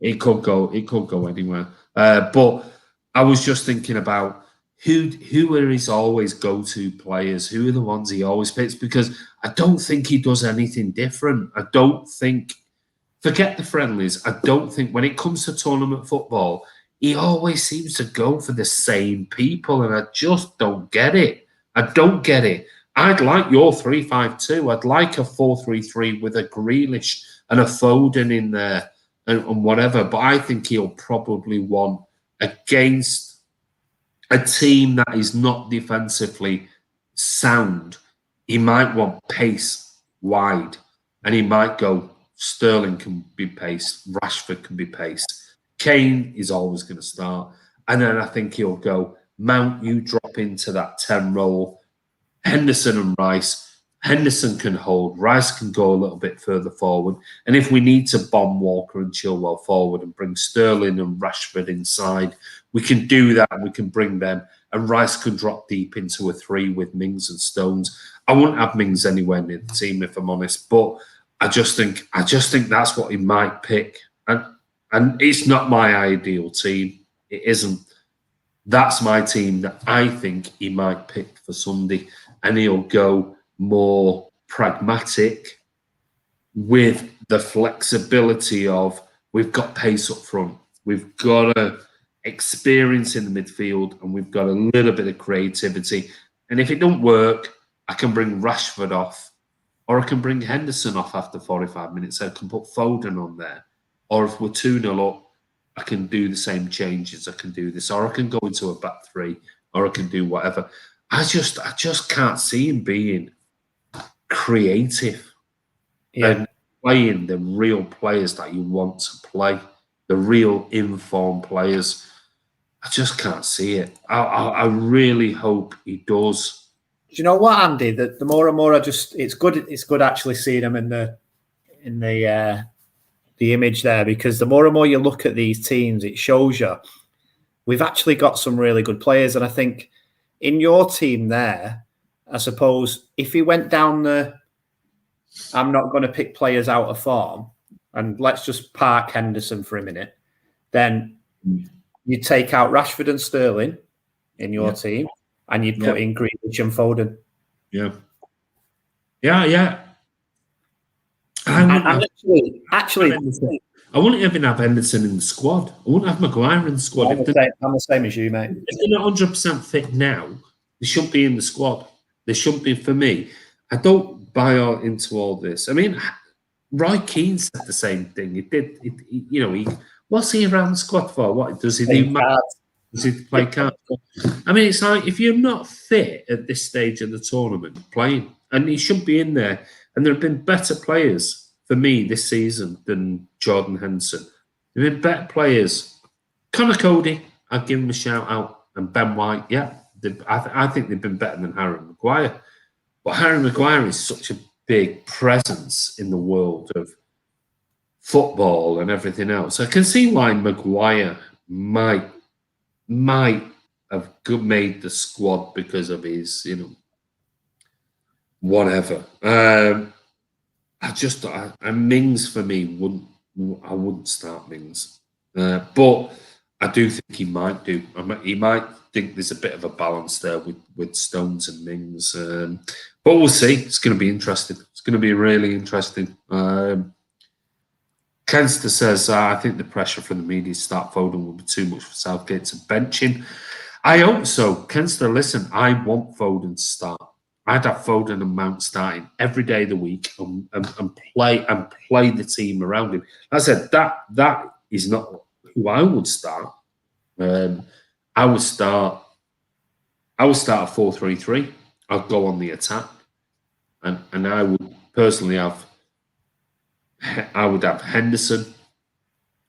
It could go anywhere. But I was just thinking about who are his always go-to players? Who are the ones he always picks? Because I don't think he does anything different. I don't think. Forget the friendlies. I don't think when it comes to tournament football, he always seems to go for the same people, and I just don't get it. I'd like your 3-5-2. I'd like a 4-3-3 with a Grealish and a Foden in there and whatever. But I think he'll probably want against a team that is not defensively sound. He might want pace wide, and he might go Sterling can be paced, Rashford can be paced. Kane is always going to start. And then I think he'll go, Mount, you drop into that 10 role. Henderson and Rice. Henderson can hold. Rice can go a little bit further forward. And if we need to bomb Walker and Chilwell forward and bring Sterling and Rashford inside, we can do that and we can bring them. And Rice can drop deep into a 3 with Mings and Stones. I wouldn't have Mings anywhere near the team, if I'm honest. But I just think that's what he might pick. And it's not my ideal team. It isn't. That's my team that I think he might pick for Sunday. And he'll go more pragmatic with the flexibility of we've got pace up front. We've got experience in the midfield, and we've got a little bit of creativity. And if it don't work, I can bring Rashford off, or I can bring Henderson off after 45 minutes. I can put Foden on there. Or if we're 2-0 up, I can do the same changes. I can do this, or I can go into a back 3, or I can do whatever. I just can't see him being creative and playing the real players that you want to play, the real informed players. I just can't see it. I really hope he does. Do you know what, Andy? The more and more it's good actually seeing him in the image there, because the more and more you look at these teams, it shows you we've actually got some really good players. And I think in your team there, I suppose if he went down I'm not going to pick players out of form, and let's just park Henderson for a minute, then you take out Rashford and Sterling in your team, and you put in Grealish and Foden. Yeah. Actually, I wouldn't even have Henderson in the squad. I wouldn't have Maguire in the squad. I'm the same as you, mate. If they're not 100% fit now, they shouldn't be in the squad. They shouldn't be, for me. I don't buy into all this. I mean, Roy Keane said the same thing. He did. What's he around the squad for? What does he do? Does he play cards? I mean, it's like if you're not fit at this stage of the tournament, playing, and he shouldn't be in there. And there have been better players for me this season than Jordan Henderson. There have been better players. Connor Cody, I'd give him a shout out, and Ben White. Yeah, I think they've been better than Harry Maguire. But Harry Maguire is such a big presence in the world of football and everything else. I can see why Maguire might have made the squad because of his, whatever. Mings for me I wouldn't start Mings, but I do think he might do. He might think there's a bit of a balance there with Stones and Mings, but we'll see. It's going to be interesting. It's going to be really interesting. Kenster says, I think the pressure from the media to start Foden will be too much for Southgate to bench him. I hope so. Kenster, listen, I want Foden to start. I'd have Foden and Mount starting every day of the week and play the team around him. I said that is not who I would start. I would start a 4-3-3. I'd go on the attack, and I would personally have Henderson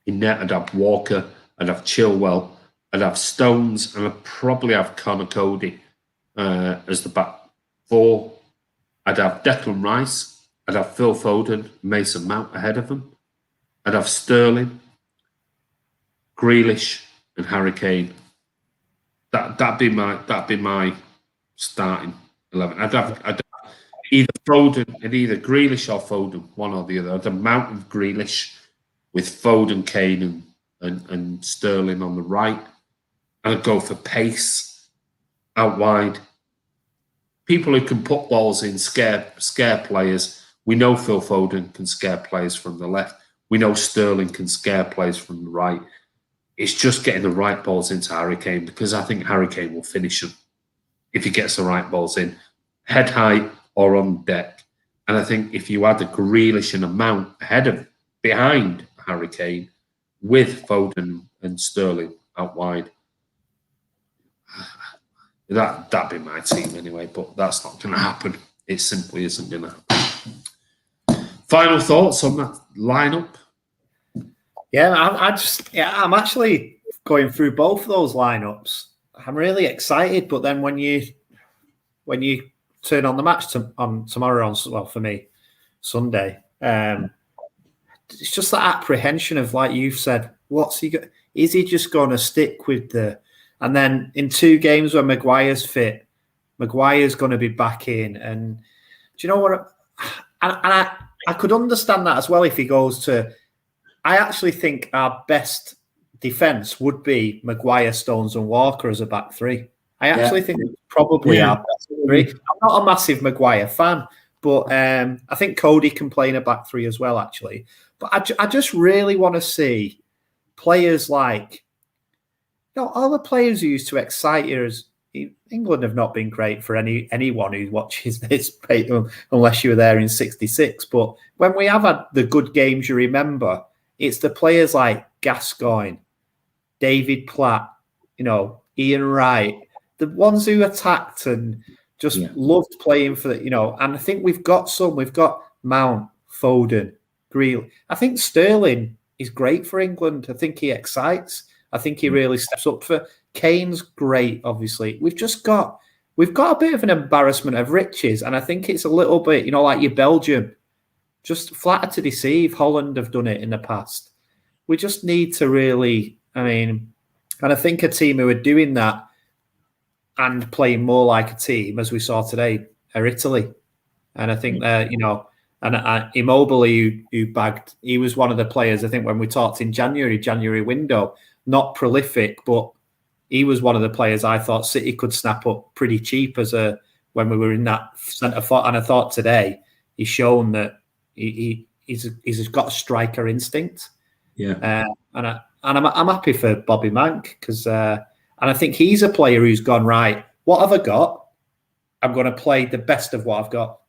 in net. I'd have Walker. I'd have Chilwell. I'd have Stones, and I'd probably have Connor Cody as the back four. I'd have Declan Rice. I'd have Phil Foden, Mason Mount ahead of him. I'd have Sterling, Grealish, and Harry Kane. That'd be my starting 11. I'd have either Foden and either Grealish or Foden, one or the other. I'd have Mount of Grealish with Foden, Kane, and Sterling on the right. And I'd go for pace out wide. People who can put balls in, scare players. We know Phil Foden can scare players from the left. We know Sterling can scare players from the right. It's just getting the right balls into Harry Kane, because I think Harry Kane will finish them if he gets the right balls in, head height or on deck. And I think if you add a Grealish and a Mount behind Harry Kane with Foden and Sterling out wide, that'd be my team anyway. But that's not going to happen. It simply isn't going to happen. Final thoughts on that lineup? Yeah, I'm actually going through both of those lineups. I'm really excited, but then when you turn on the match tomorrow, for me, Sunday, it's just that apprehension of, like you've said, what's he got? Is he just going to stick with the? And then in 2 games when Maguire's fit, Maguire's going to be back in, and do you know what? I could understand that as well if he goes to. I actually think our best defence would be Maguire, Stones, and Walker as a back three. I actually think it's probably our best three. I'm not a massive Maguire fan, but I think Cody can play in a back three as well, actually. But I just really want to see players like, all the players who used to excite you. England have not been great for anyone who watches this, unless you were there in '66. But when we have had the good games you remember, it's the players like Gascoigne, David Platt, Ian Wright, the ones who attacked and Just loved playing for the, and I think we've got Mount, Foden, Grealish. I think Sterling is great for England. I think he excites. I think he really steps up for. Kane's great, obviously. We've got a bit of an embarrassment of riches, and I think it's a little bit, like your Belgium, just flatter to deceive. Holland have done it in the past. We just need to really, and I think a team who are doing that and playing more like a team, as we saw today, are Italy. And I think that, and Immobile, who bagged, he was one of the players, I think, when we talked in January window, not prolific, but he was one of the players I thought City could snap up pretty cheap when we were in that centre forward. And I thought today he's shown that he's got a striker instinct. Yeah. And I'm happy for Bobby Mank because and I think he's a player who's gone, right, what have I got? I'm going to play the best of what I've got.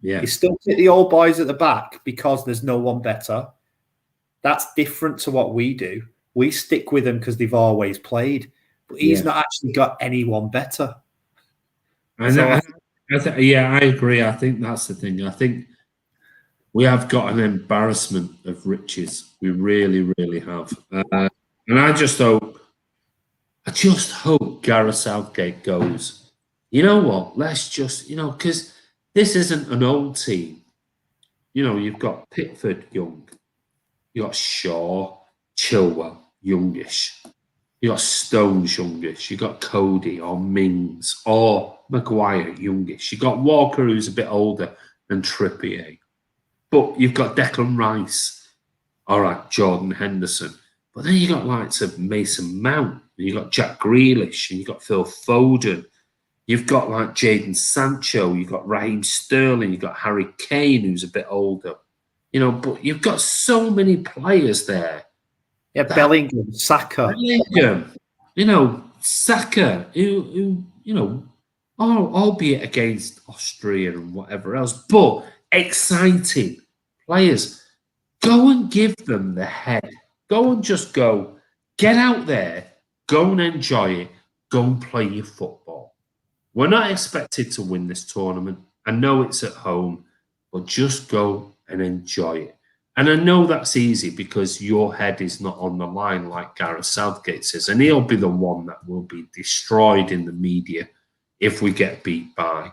Yeah. He still hit the old boys at the back because there's no one better. That's different to what we do. We stick with them because they've always played. But he's not actually got anyone better. I agree. I think that's the thing. I think we have got an embarrassment of riches. We really, really have. And I just hope Gareth Southgate goes, you know what, let's just, because this isn't an old team. You've got Pickford, young. You've got Shaw, Chilwell, youngish. You got Stones, youngish. You got Cody or Mings or Maguire, youngish. You got Walker, who's a bit older, and Trippier. But you've got Declan Rice. All right, Jordan Henderson. But then you got likes of Mason Mount. And you got Jack Grealish, and you got Phil Foden. You've got like Jadon Sancho. You've got Raheem Sterling. You've got Harry Kane, who's a bit older. But you've got so many players there. Yeah, Bellingham, Saka. Saka, who albeit against Austria and whatever else, but exciting players. Go and give them the head. Go and just get out there, go and enjoy it, go and play your football. We're not expected to win this tournament. I know it's at home, but just go and enjoy it. And I know that's easy because your head is not on the line like Gareth Southgate says. And he'll be the one that will be destroyed in the media if we get beat by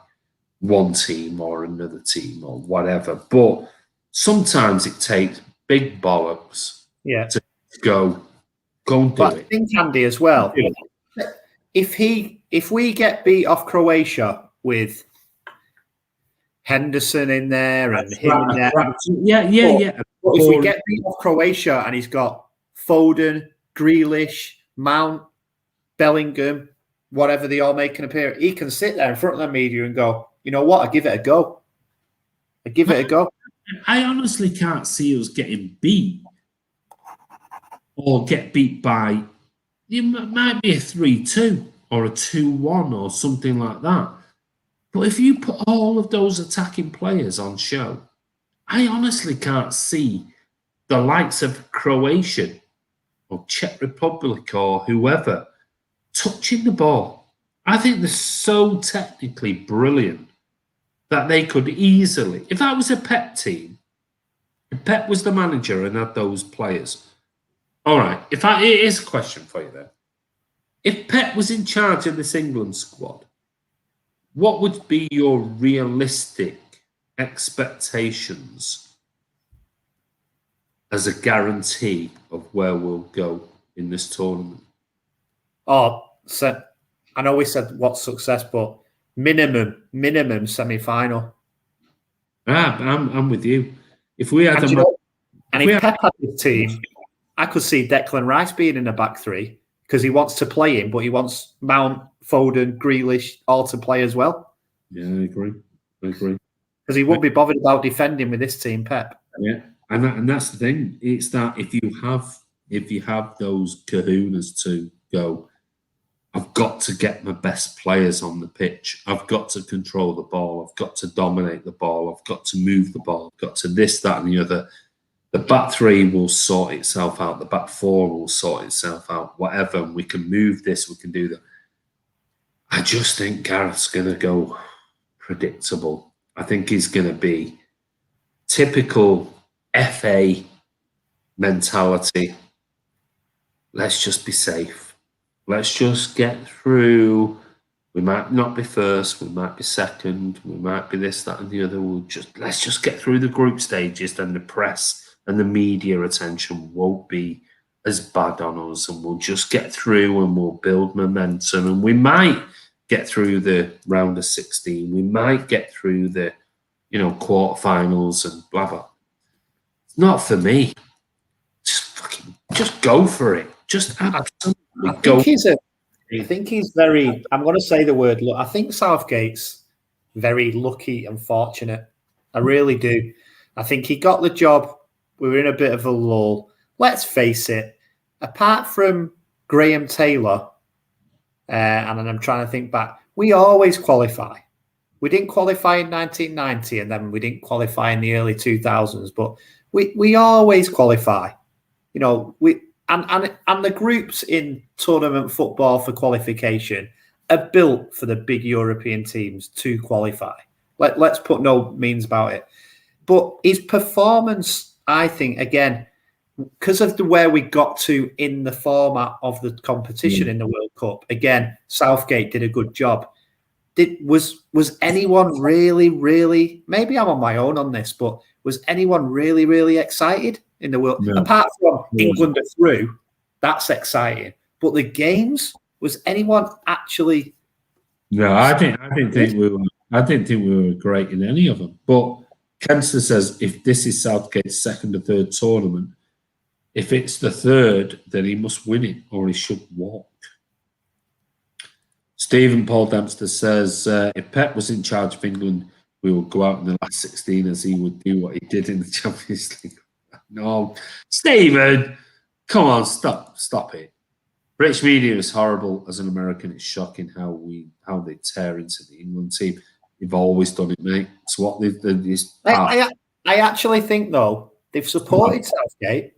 one team or another team or whatever. But sometimes it takes big bollocks to go and do it. I think, Andy, as well, if we get beat off Croatia with Henderson in there and him in there. But if we get beat off Croatia and he's got Foden, Grealish, Mount, Bellingham, whatever they all make an appearance, he can sit there in front of the media and go, you know what, I give it a go. I honestly can't see us getting beat or get beat by, it might be a 3-2 or a 2-1 or something like that. But if you put all of those attacking players on show, I honestly can't see the likes of Croatia or Czech Republic or whoever touching the ball. I think they're so technically brilliant that they could easily, if that was a Pep team, if Pep was the manager and had those players, all right, here's a question for you then. If Pep was in charge of this England squad, what would be your realistic expectations as a guarantee of where we'll go in this tournament? So I know we said what's success, but minimum semi-final. I'm with you. If we had if Pep had his team, I could see Declan Rice being in the back three because he wants to play him, but he wants Mount, Foden, Grealish all to play as well. Yeah, I agree. Because he won't be bothered about defending with this team, Pep. Yeah, and that's the thing. It's that if you have those kahunas to go, I've got to get my best players on the pitch. I've got to control the ball. I've got to dominate the ball. I've got to move the ball. I've got to this, that, and the other. The back three will sort itself out. The back four will sort itself out. Whatever. We can move this. We can do that. I just think Gareth's going to go, predictable. I think he's going to be typical FA mentality. Let's just be safe. Let's just get through. We might not be first, we might be second, we might be this, that, and the other. Let's just get through the group stages, then the press and the media attention won't be as bad on us, and we'll just get through and we'll build momentum, and we might get through the round of 16. We might get through the, quarterfinals and blah blah. It's not for me. Just go for it. Just absolutely go. I think he's very. I'm going to say the word. Look, I think Southgate's very lucky and fortunate. I really do. I think he got the job. We were in a bit of a lull. Let's face it. Apart from Graham Taylor, and I'm trying to think back, we always qualify. We didn't qualify in 1990, and then we didn't qualify in the early 2000s. But we always qualify. And the groups in tournament football for qualification are built for the big European teams to qualify. Let's put no means about it. But his performance, I think, again, because of where we got to in the format of the competition in the World Cup, again, Southgate did a good job. Was anyone really, really, maybe I'm on my own on this, but was anyone really, really excited in the world? No. Apart from England are through, that's exciting. But the games, was anyone actually? No, I didn't think we were great in any of them. But Kempster says if this is Southgate's second or third tournament, if it's the third, then he must win it or he should walk. Stephen Paul Dempster says if Pep was in charge of England, we would go out in the last 16 as he would do what he did in the Champions League. No, Stephen, come on, stop it. British media is horrible. As an American, it's shocking how they tear into the England team. They've always done it, mate. It's what they've done. I actually think though they've supported Southgate.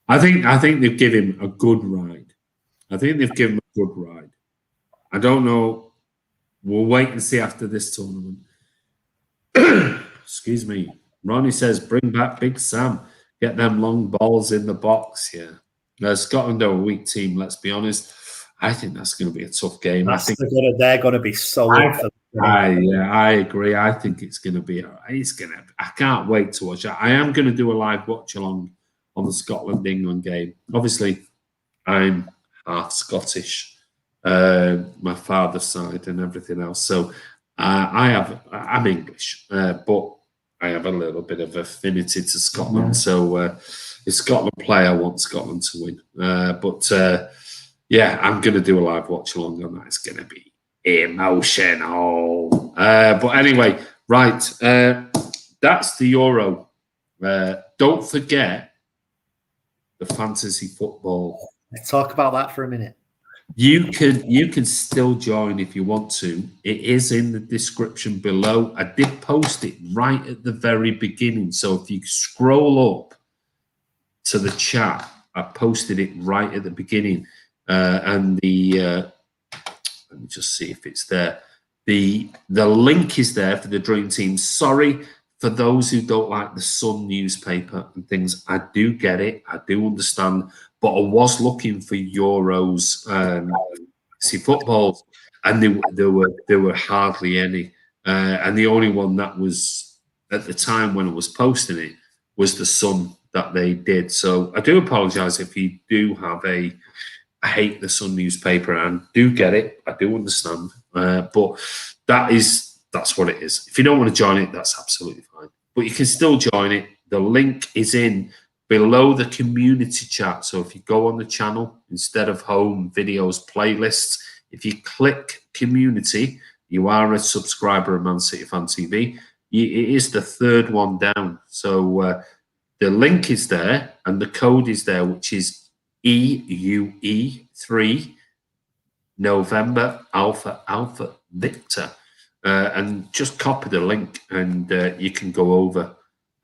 I think they've given him a good ride. I don't know. We'll wait and see after this tournament. Excuse me. Ronnie says, bring back Big Sam. Get them long balls in the box. Yeah. Scotland are a weak team, let's be honest. I think that's going to be a tough game. They're going to be so I agree. I think it's going to be. I can't wait to watch it. I am going to do a live watch along on the Scotland-England game. Obviously, I'm half Scottish, my father's side and everything else. So I'm English, but I have a little bit of affinity to Scotland. Yeah. So if Scotland play, I want Scotland to win. But I'm going to do a live watch along on that. It's going to be emotional. But anyway, right. That's the Euro. Don't forget the fantasy football. Let's talk about that for a minute. You can still join if you want to. It is in the description below. I did post it right at the very beginning. So if you scroll up to the chat, I posted it right at the beginning. And let me just see if it's there. The link is there for the Dream Team. Sorry for those who don't like the Sun newspaper and things. I do get it. I do understand. But I was looking for Euros football, and there were hardly any. And the only one that was at the time when I was posting it was the Sun that they did. So I do apologise if you do have I hate the Sun newspaper and do get it. I do understand. But that's what it is. If you don't want to join it, that's absolutely fine. But you can still join it. The link is in below the community chat. So if you go on the channel, instead of home, videos, playlists, if you click community, you are a subscriber of Man City Fan TV. It is the third one down. So the link is there and the code is there, which is EUE3 November Alpha Victor. And just copy the link and you can go over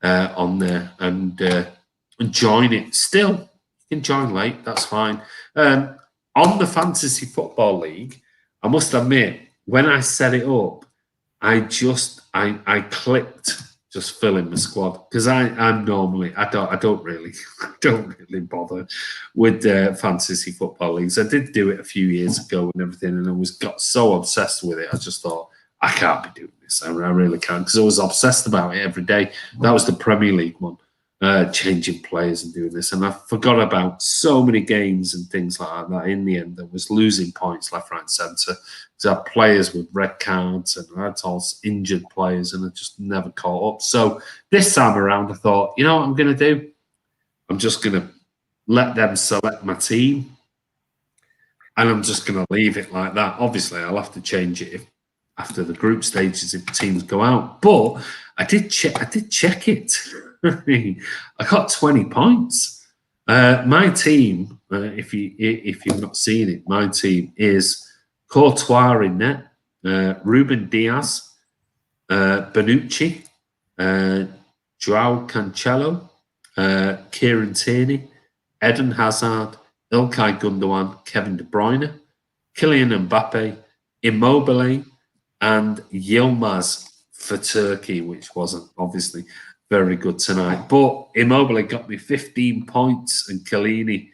on there and join it. Still, you can join late, that's fine. On the Fantasy Football League, I must admit, when I set it up, I clicked just filling the squad because I'm normally I don't really bother with fantasy football leagues. I did do it a few years ago and everything, and I got so obsessed with it. I just thought I can't be doing this. I really can't because I was obsessed about it every day. That was the Premier League one. Changing players and doing this, and I forgot about so many games and things like that. In the end, I was losing points left, right, and centre. I had players with red cards and I had all injured players, and I just never caught up. So this time around, I thought, you know what I'm going to do? I'm just going to let them select my team, and I'm just going to leave it like that. Obviously, I'll have to change it after the group stages if teams go out. But I did check it. I got 20 points. My team, if you've not seen it, my team is Courtois in net, Ruben Diaz, Bonucci, Joao Cancelo, Kieran Tierney, Eden Hazard, Ilkay Gundogan, Kevin De Bruyne, Kylian Mbappe, Immobile, and Yilmaz for Turkey, which wasn't obviously very good tonight. But Immobile got me 15 points, and Bonucci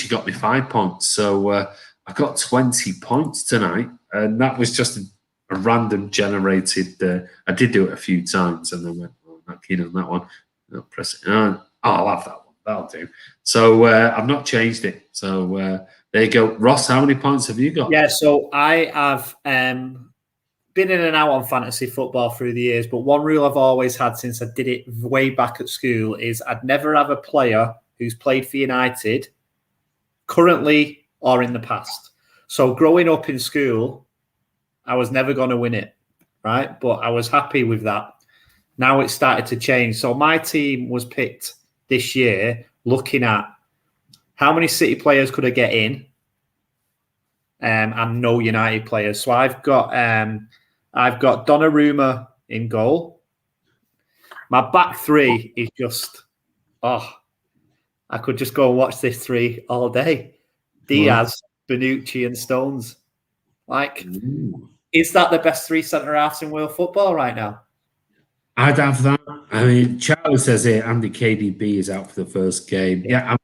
got me 5 points. So I got 20 points tonight, and that was just a random generated. I did do it a few times, and then went, "Oh, I'm not keen on that one." I'll press it. Oh, I'll have that one. That'll do. So I've not changed it. So there you go, Ross. How many points have you got? Yeah, so I have been in and out on fantasy football through the years, but one rule I've always had since I did it way back at school is I'd never have a player who's played for United currently or in the past. So growing up in school, I was never going to win it, right? But I was happy with that. Now it's started to change. So my team was picked this year looking at how many City players could I get in and no United players. So I've got Donnarumma in goal. My back three is just, I could just go and watch this three all day. Diaz, Bonucci, and Stones. Is that the best three centre-halves in world football right now? I'd have that. I mean, Charlie says here Andy KDB is out for the first game. Yeah,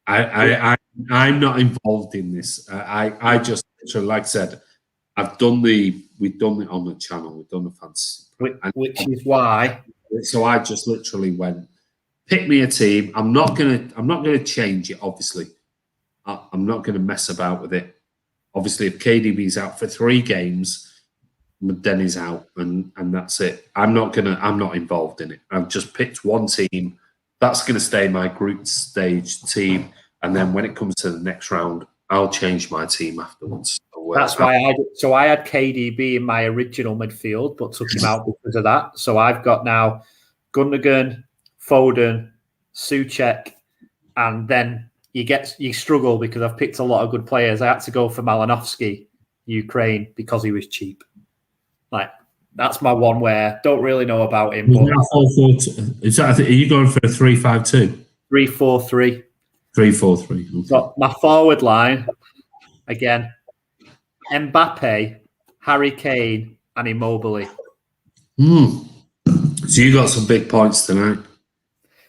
I'm not involved in this. I just, like I said, we've done it on the channel. We've done the fantasy, which is why. So I just literally went, pick me a team. I'm not gonna change it. Obviously, I'm not gonna mess about with it. Obviously, if KDB's out for 3 games, then he's out, and that's it. I'm not involved in it. I've just picked one team. That's gonna stay my group stage team, and then when it comes to the next round, I'll change my team afterwards. So, that's why I had KDB in my original midfield, but took him out because of that. So I've got now Gundogan, Foden, Souček, and then you struggle because I've picked a lot of good players. I had to go for Malinovsky, Ukraine, because he was cheap. That's my one where I don't really know about him. But are you going for a 3-5-2? 3-4-3. 3-4-3. Okay. So my forward line, again, Mbappe, Harry Kane, and Immobile. So you got some big points tonight.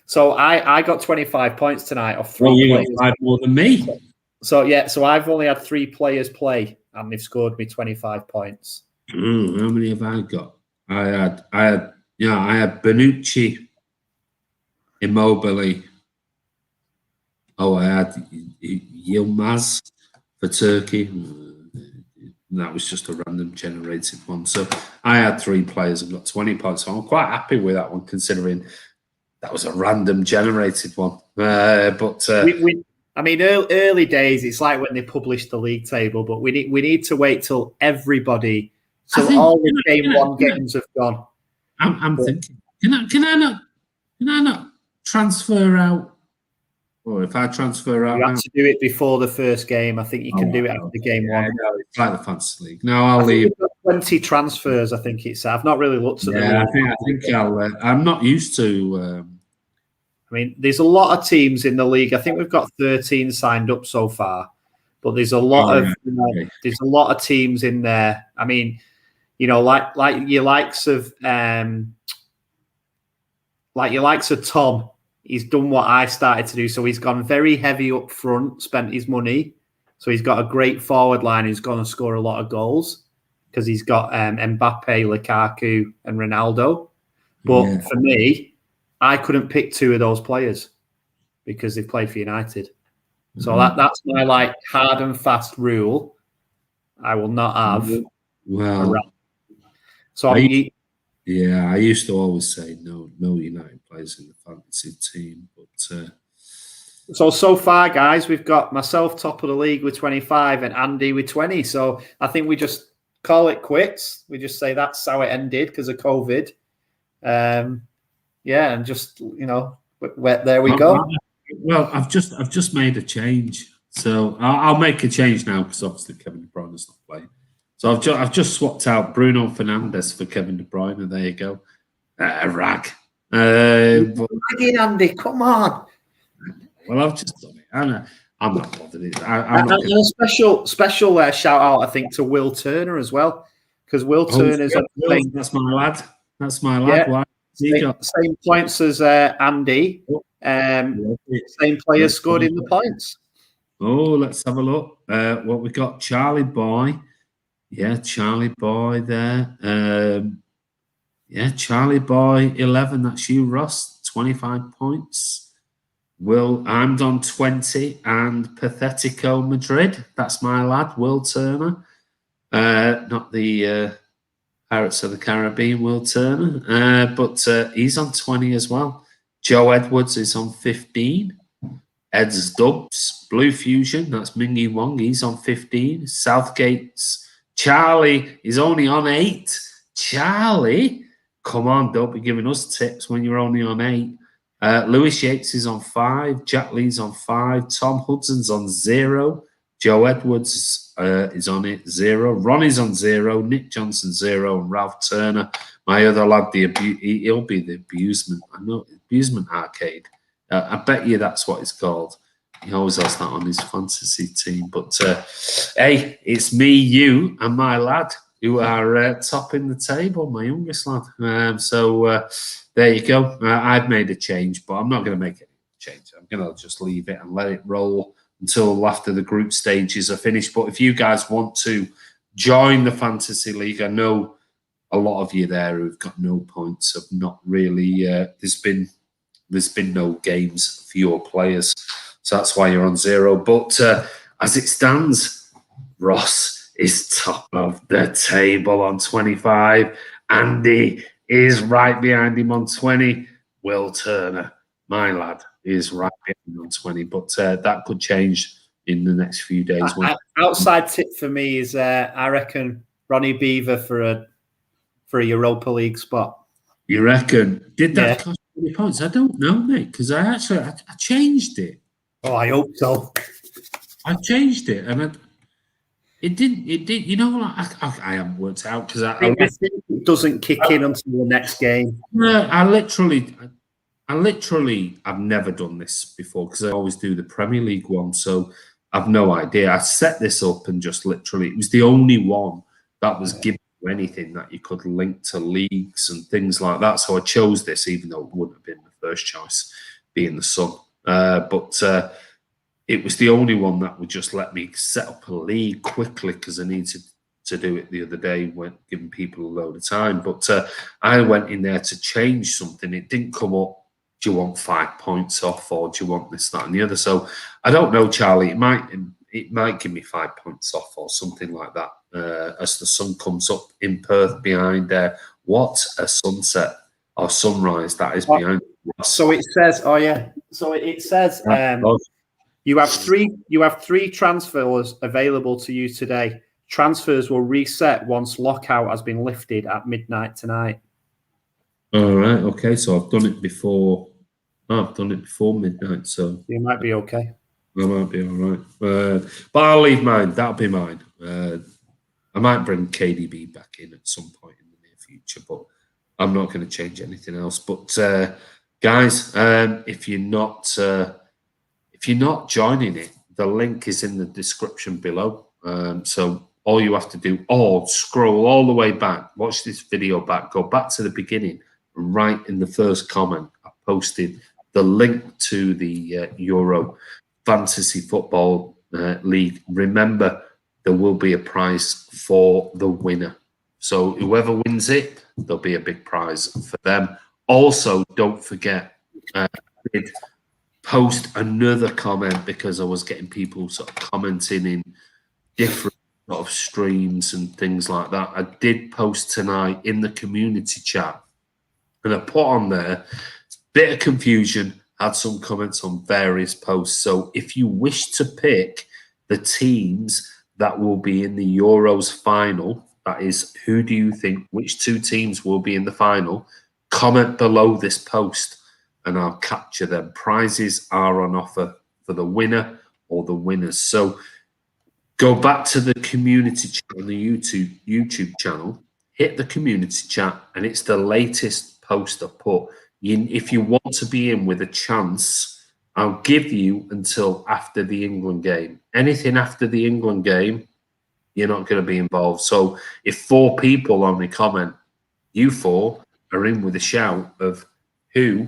So I got 25 points tonight off 3 you players. got 5 more than me. So I've only had 3 players play, and they've scored me 25 points. How many have I got? I had Bonucci, Immobile. I had Yilmaz for Turkey. That was just a random generated one. So I had 3 players and got 20 points. So I'm quite happy with that one, considering that was a random generated one. Early days, it's like when they published the league table, but we need to wait till everybody, all the game 1 games have gone. I'm thinking, can I not transfer out? Or if I transfer out, you have to do it before the first game. I think you can do it after game 1. No, it's like the fantasy league. No, I'll leave. 20 transfers, I think it's. I've not really looked at them. I think I'll. I'm not used to. There's a lot of teams in the league. I think we've got 13 signed up so far, but there's a lot of teams in there. you know, like your likes of Tom. He's done what I started to do. So he's gone very heavy up front, spent his money. So he's got a great forward line who's going to score a lot of goals because he's got Mbappe, Lukaku, and Ronaldo. But for me, I couldn't pick two of those players because they've played for United. So that's my like hard and fast rule. I will not have. Well, so I used to always say no United players in the fantasy team, but so far, guys, we've got myself top of the league with 25 and Andy with 20. So I think we just call it quits. We just say that's how it ended because of COVID. And just there we go. Well, I've just made a change, so I'll make a change now because obviously Kevin De Bruyne is not playing. So I've just swapped out Bruno Fernandes for Kevin De Bruyne. There you go, rag. Andy, come on. Well, I've just done it. I'm not bothered. A special shout out, I think, to Will Turner as well, because Will Turner's that's my lad. That's my lad. Yeah. Same points as Andy. Same players scored in the points. Oh, let's have a look. What we got? Charlie Boy. Yeah, Charlie Boy there. Charlie Boy 11. That's you, Ross. 25 points. I'm on 20 and Pathetico Madrid. That's my lad, Will Turner. Not the Pirates of the Caribbean, Will Turner. But he's on 20 as well. Joe Edwards is on 15. Ed's Dubs, Blue Fusion, that's Mingy Wong. He's on 15. Southgate's Charlie is only on 8. Charlie, come on, don't be giving us tips when you're only on 8. Lewis Yates is on 5. Jack Lee's on 5. Tom Hudson's on 0. Joe Edwards is on it 0. Ronnie's on 0. Nick Johnson 0. And Ralph Turner, my other lad, he'll be the abusement. I know, abusement arcade. I bet you that's what it's called. He always has that on his fantasy team. But hey, it's me, you, and my lad who are topping the table, my youngest lad. So there you go. I've made a change, but I'm not going to make any change. I'm going to just leave it and let it roll until after the group stages are finished. But if you guys want to join the Fantasy League, I know a lot of you there who've got no points have not really. There's been no games for your players, so that's why you're on 0. But as it stands, Ross is top of the table on 25. Andy is right behind him on 20. Will Turner, my lad, is right behind him on 20. But that could change in the next few days. Outside tip for me is I reckon Ronnie Beaver for a Europa League spot. You reckon? Did that cost 20 points? I don't know, mate, because I changed it. Oh, I hope so. I changed it, and it didn't. You know, I haven't worked out because I think it doesn't kick in until the next game. No, I literally, I've never done this before because I always do the Premier League one, so I've no idea. I set this up and just literally, it was the only one that was given you anything that you could link to leagues and things like that. So I chose this, even though it wouldn't have been the first choice, being the Sun. But it was the only one that would just let me set up a league quickly because I needed to do it the other day when giving people a load of time. But I went in there to change something. It didn't come up, do you want 5 points off or do you want this, that and the other? So I don't know, Charlie. It might give me 5 points off or something like that as the sun comes up in Perth behind what a sunset or sunrise that is behind. So it says, you have three transfers available to you today. Transfers will reset once lockout has been lifted at midnight tonight. All right. Okay. So I've done it before. I've done it before midnight. So you might be okay. I might be all right. But I'll leave mine. That'll be mine. I might bring KDB back in at some point in the near future, but I'm not going to change anything else. But guys, if you're not joining it, the link is in the description below. So all you have to do, or scroll all the way back, watch this video back, go back to the beginning, right in the first comment, I posted the link to the Euro Fantasy Football League. Remember, there will be a prize for the winner. So whoever wins it, there'll be a big prize for them. Also, don't forget, I did post another comment because I was getting people sort of commenting in different sort of streams and things like that. I did post tonight in the community chat, and I put on there, bit of confusion, had some comments on various posts. So if you wish to pick the teams that will be in the Euros final, that is, who do you think, which two teams will be in the final, comment below this post and I'll capture them. Prizes are on offer for the winner or the winners. So go back to the community chat on the YouTube channel, hit the community chat, and it's the latest post I put. If you want to be in with a chance, I'll give you until after the England game. Anything after the England game, you're not going to be involved. So if 4 people only comment, you 4 are in with a shout of who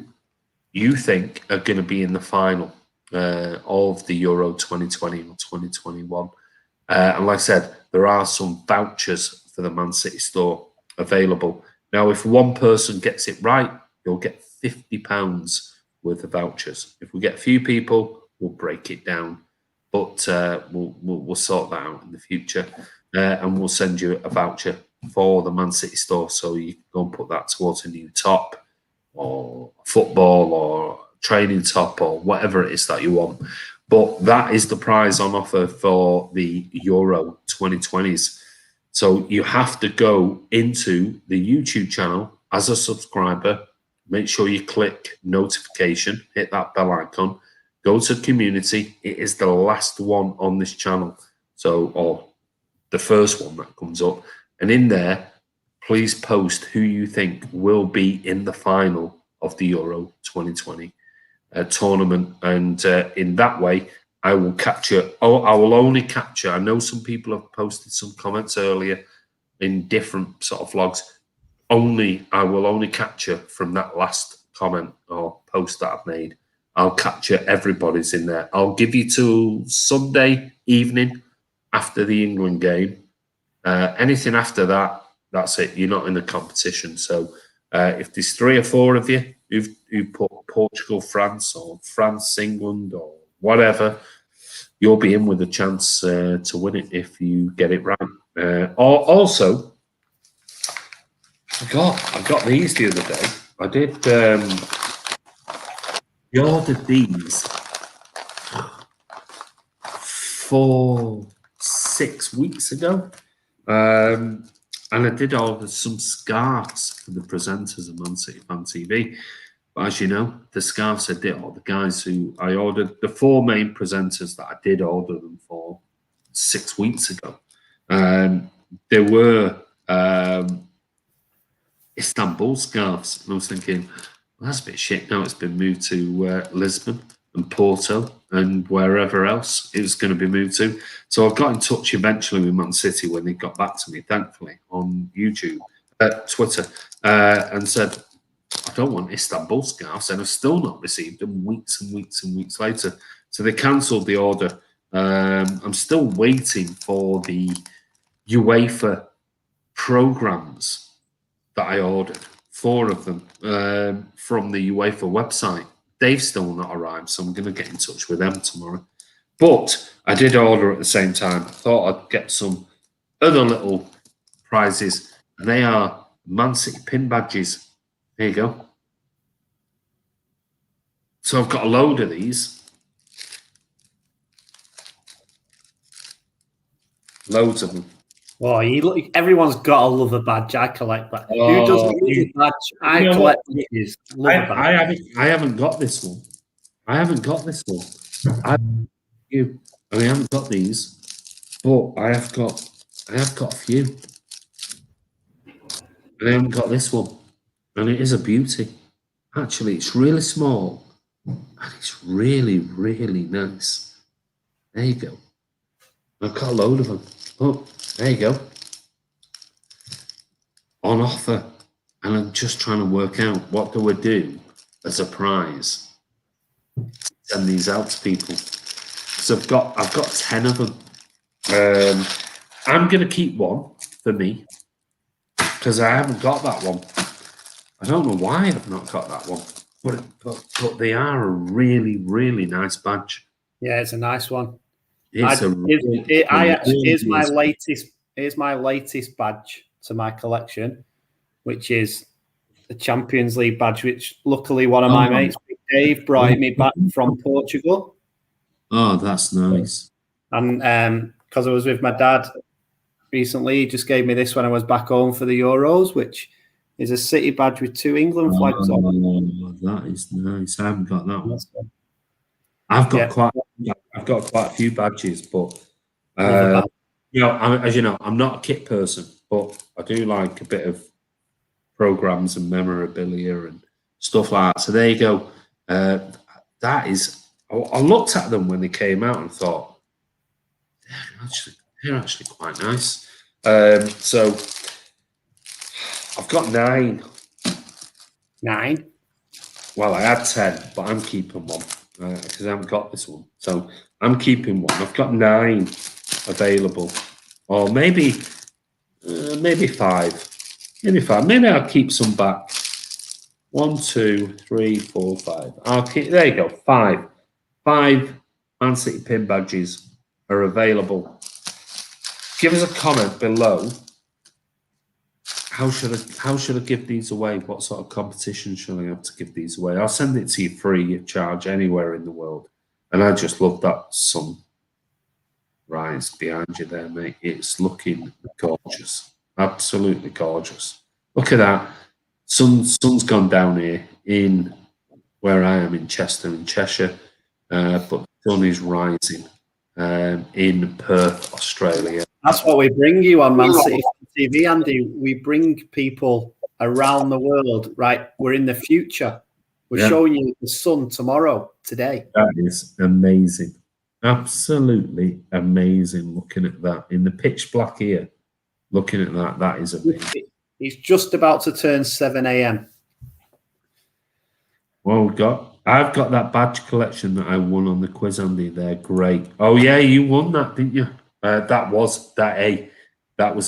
you think are going to be in the final of the Euro 2020 or 2021. And like I said, there are some vouchers for the Man City store available. Now, if one person gets it right, you'll get £50 worth of vouchers. If we get a few people, we'll break it down. But we'll sort that out in the future. And we'll send you a voucher for the Man City store. So you can go and put that towards a new top or football or training top or whatever it is that you want. But that is the prize on offer for the Euro 2020s. So you have to go into the YouTube channel as a subscriber. Make sure you click notification, hit that bell icon, go to community. It is the last one on this channel. So, or the first one that comes up. And in there, please post who you think will be in the final of the Euro 2020 tournament. And in that way, I will capture, I will only capture, I know some people have posted some comments earlier in different sort of vlogs. I will only capture from that last comment or post that I've made. I'll capture everybody's in there. I'll give you till Sunday evening after the England game. Anything after that, that's it. You're not in the competition. So if there's 3 or 4 of you who put Portugal, France, or France, England, or whatever, you'll be in with a chance to win it if you get it right. Also, I got these the other day. I did. I ordered these 6 weeks ago. And I did order some scarves for the presenters of Man City Fan TV. But as you know, the scarves I did, or the guys who I ordered, the 4 main presenters that I did order them for 6 weeks ago, there were Istanbul scarves. And I was thinking, well, that's a bit shit now. It's been moved to Lisbon and Porto and wherever else it was going to be moved to. So I got in touch eventually with Man City when they got back to me, thankfully, on YouTube, Twitter, and said, I don't want Istanbul scarves, and I've still not received them weeks and weeks and weeks later. So they cancelled the order. I'm still waiting for the UEFA programs that I ordered, 4 of them from the UEFA website. They've still not arrived, so I'm going to get in touch with them tomorrow. But I did order at the same time. I thought I'd get some other little prizes, and they are Man City pin badges. There you go. So I've got a load of these. Loads of them. Well, everyone's got to love a badge. I collect that. Oh, who doesn't love a badge? I collect badges. I haven't got this one. I haven't got this one. I haven't got these, but I have got a few. And I haven't got this one. And it is a beauty. Actually, it's really small. And it's really, really nice. There you go. I've got a load of them. Oh, There you go. On offer. And I'm just trying to work out what do we do as a prize. Send these out to people. So I've got 10 of them. I'm gonna keep one for me because I haven't got that one. I don't know why I've not got that one, but they are a really, really nice badge. Yeah, it's a nice one. It's here's my latest badge to my collection, which is the Champions League badge, which luckily one of my mates, Dave, brought me back from Portugal. Oh, that's nice. And because I was with my dad recently, he just gave me this when I was back home for the Euros, which is a city badge with 2 England flags on. Oh, that is nice. I haven't got that one. I've got quite a few badges, but you know, as you know, I'm not a kit person, but I do like a bit of programs and memorabilia and stuff like that. So there you go. That is. I looked at them when they came out and thought they're actually quite nice. So I've got 9. 9. Well, I had 10, but I'm keeping one because I haven't got this one. So I'm keeping one. I've got 9 available, or maybe 5. Maybe 5. Maybe I'll keep some back. 1, 2, 3, 4, 5. I'll keep. There you go. 5. 5 Man City pin badges are available. Give us a comment below. How should I give these away? What sort of competition should I have to give these away? I'll send it to you free of charge anywhere in the world. And I just love that sunrise behind you there, mate. It's looking gorgeous. Absolutely gorgeous. Look at that. Sun's gone down here in where I am in Chester in Cheshire. But the sun is rising in Perth, Australia. That's what we bring you on Man City TV, Andy. We bring people around the world, right? We're in the future. We're showing you the sun today. That is amazing. Absolutely amazing looking at that. In the pitch black here, looking at that, that is amazing. He's just about to turn 7 a.m. Well, I've got that badge collection that I won on the quiz, Andy. They're great. Oh yeah, you won that, didn't you? That was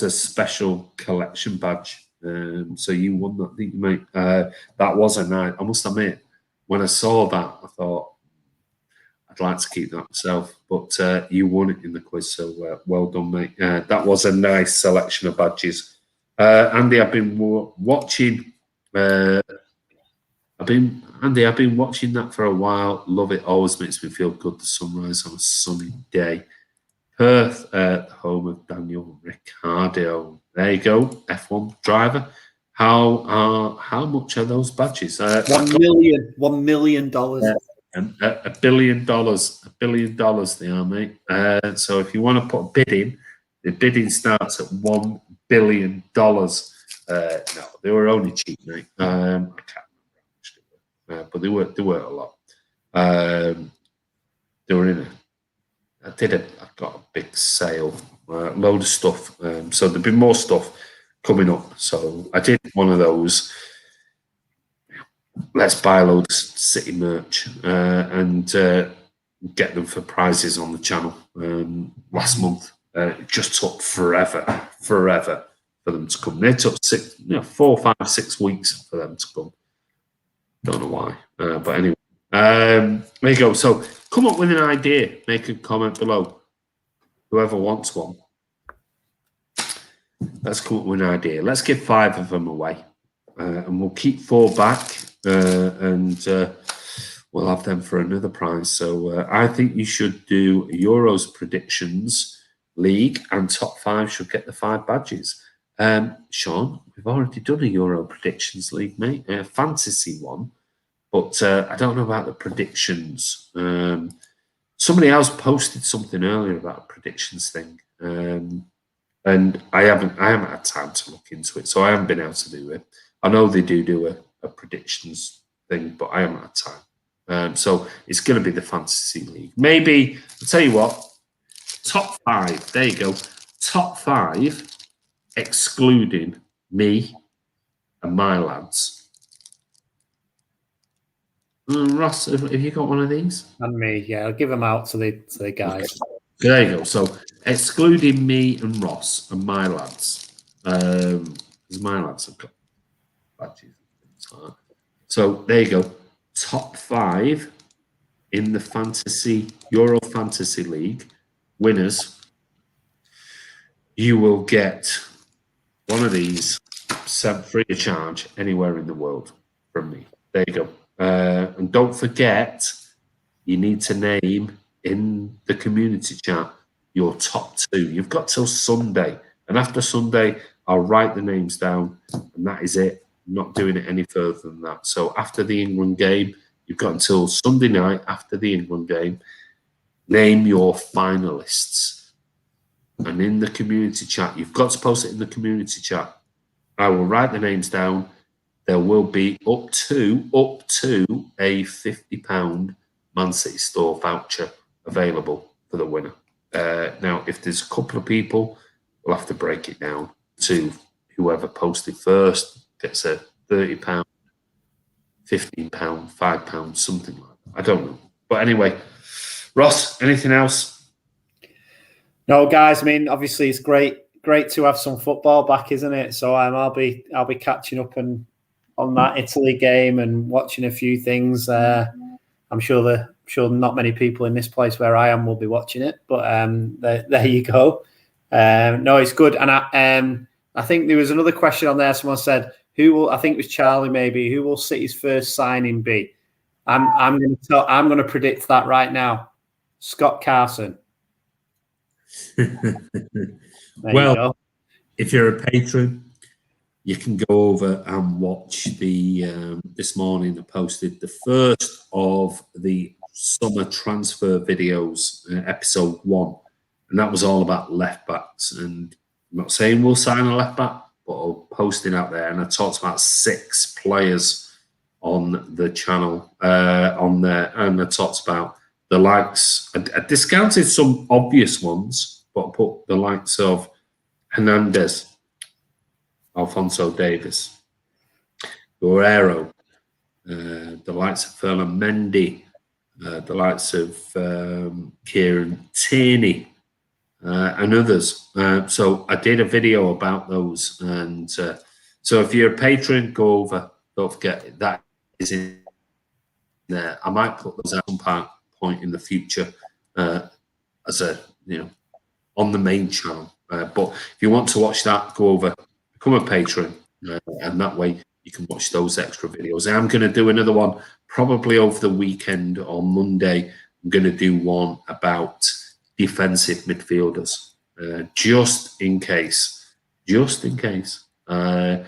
a special collection badge. So you won that, didn't you, mate? That was a night. I must admit, when I saw that, I thought I'd like to keep that myself. But you won it in the quiz, so well done, mate. That was a nice selection of badges. Andy, I've been watching. I've been watching that for a while. Love it. Always makes me feel good. The sunrise on a sunny day. Perth, the home of Daniel Ricciardo. There you go. F1 driver. How much are those badges? $1 million. $1 million. $1 billion. $1 billion they are, mate. So if you want to put a bid in, the bidding starts at $1 billion. No, they were only cheap, mate. I can't remember, but they were a lot. They were in I got a big sale, load of stuff. So there'll be more stuff coming up. So I did one of those. Let's buy a load of City merch and get them for prizes on the channel last month. It just took forever for them to come. They took 4, 5, 6 weeks for them to come. Don't know why, but anyway, there you go. So come up with an idea. Make a comment below. Whoever wants one, let's come up with an idea. Let's give 5 of them away, and we'll keep 4 back, and we'll have them for another prize. So I think you should do Euros predictions league, and top 5 should get the 5 badges. Sean, we've already done a Euro predictions league, mate, a fantasy one, but I don't know about the predictions. Somebody else posted something earlier about a predictions thing, and I haven't had time to look into it, so I haven't been able to do it. I know they do a predictions thing, but I haven't had time. So it's going to be the fantasy league. Maybe I'll tell you what. Top 5. There you go. top 5, excluding me and my lads. Ross, have you got one of these? And me, yeah. I'll give them out to the guys. Okay. There you go. So excluding me and Ross and my lads. Because my lads have got badges. So there you go. Top 5 in the Euro Fantasy League winners. You will get one of these sent free of charge anywhere in the world from me. There you go. And don't forget, you need to name in the community chat your top 2. You've got till Sunday. And after Sunday, I'll write the names down. And that is it. I'm not doing it any further than that. So after the England game, you've got until Sunday night after the England game. Name your finalists. And in the community chat, you've got to post it in the community chat. I will write the names down. There will be up to a £50 Man City store voucher available for the winner. Now, if there's a couple of people, we'll have to break it down to whoever posted first gets a £30, £15, £5, something like that. I don't know. But anyway, Ross, anything else? No, guys. I mean, obviously, it's great to have some football back, isn't it? So I'll be catching up on that Italy game and watching a few things. I'm sure not many people in this place where I am will be watching it, but there you go. No, it's good. And I think there was another question on there. Someone said, I think it was Charlie maybe, who will City's first signing be? I'm going to predict that right now. Scott Carson. Well, if you're a patron, you can go over and watch the this morning I posted the first of the summer transfer videos, episode 1, and that was all about left backs. And I'm not saying we'll sign a left back, but I'll post it out there. And I talked about 6 players on the channel on there, and I talked about the likes. I discounted some obvious ones, but I put the likes of Hernandez, Alphonso Davies, Guerrero, the likes of Ferland Mendy, the likes of Kieran Tierney, and others. So I did a video about those. And so if you're a patron, go over. Don't forget that is in there. I might put those at some point in the future as a, on the main channel. But if you want to watch that, go over, become a patron, and that way you can watch those extra videos. I'm going to do another one probably over the weekend on Monday. I'm going to do one about defensive midfielders, just in case the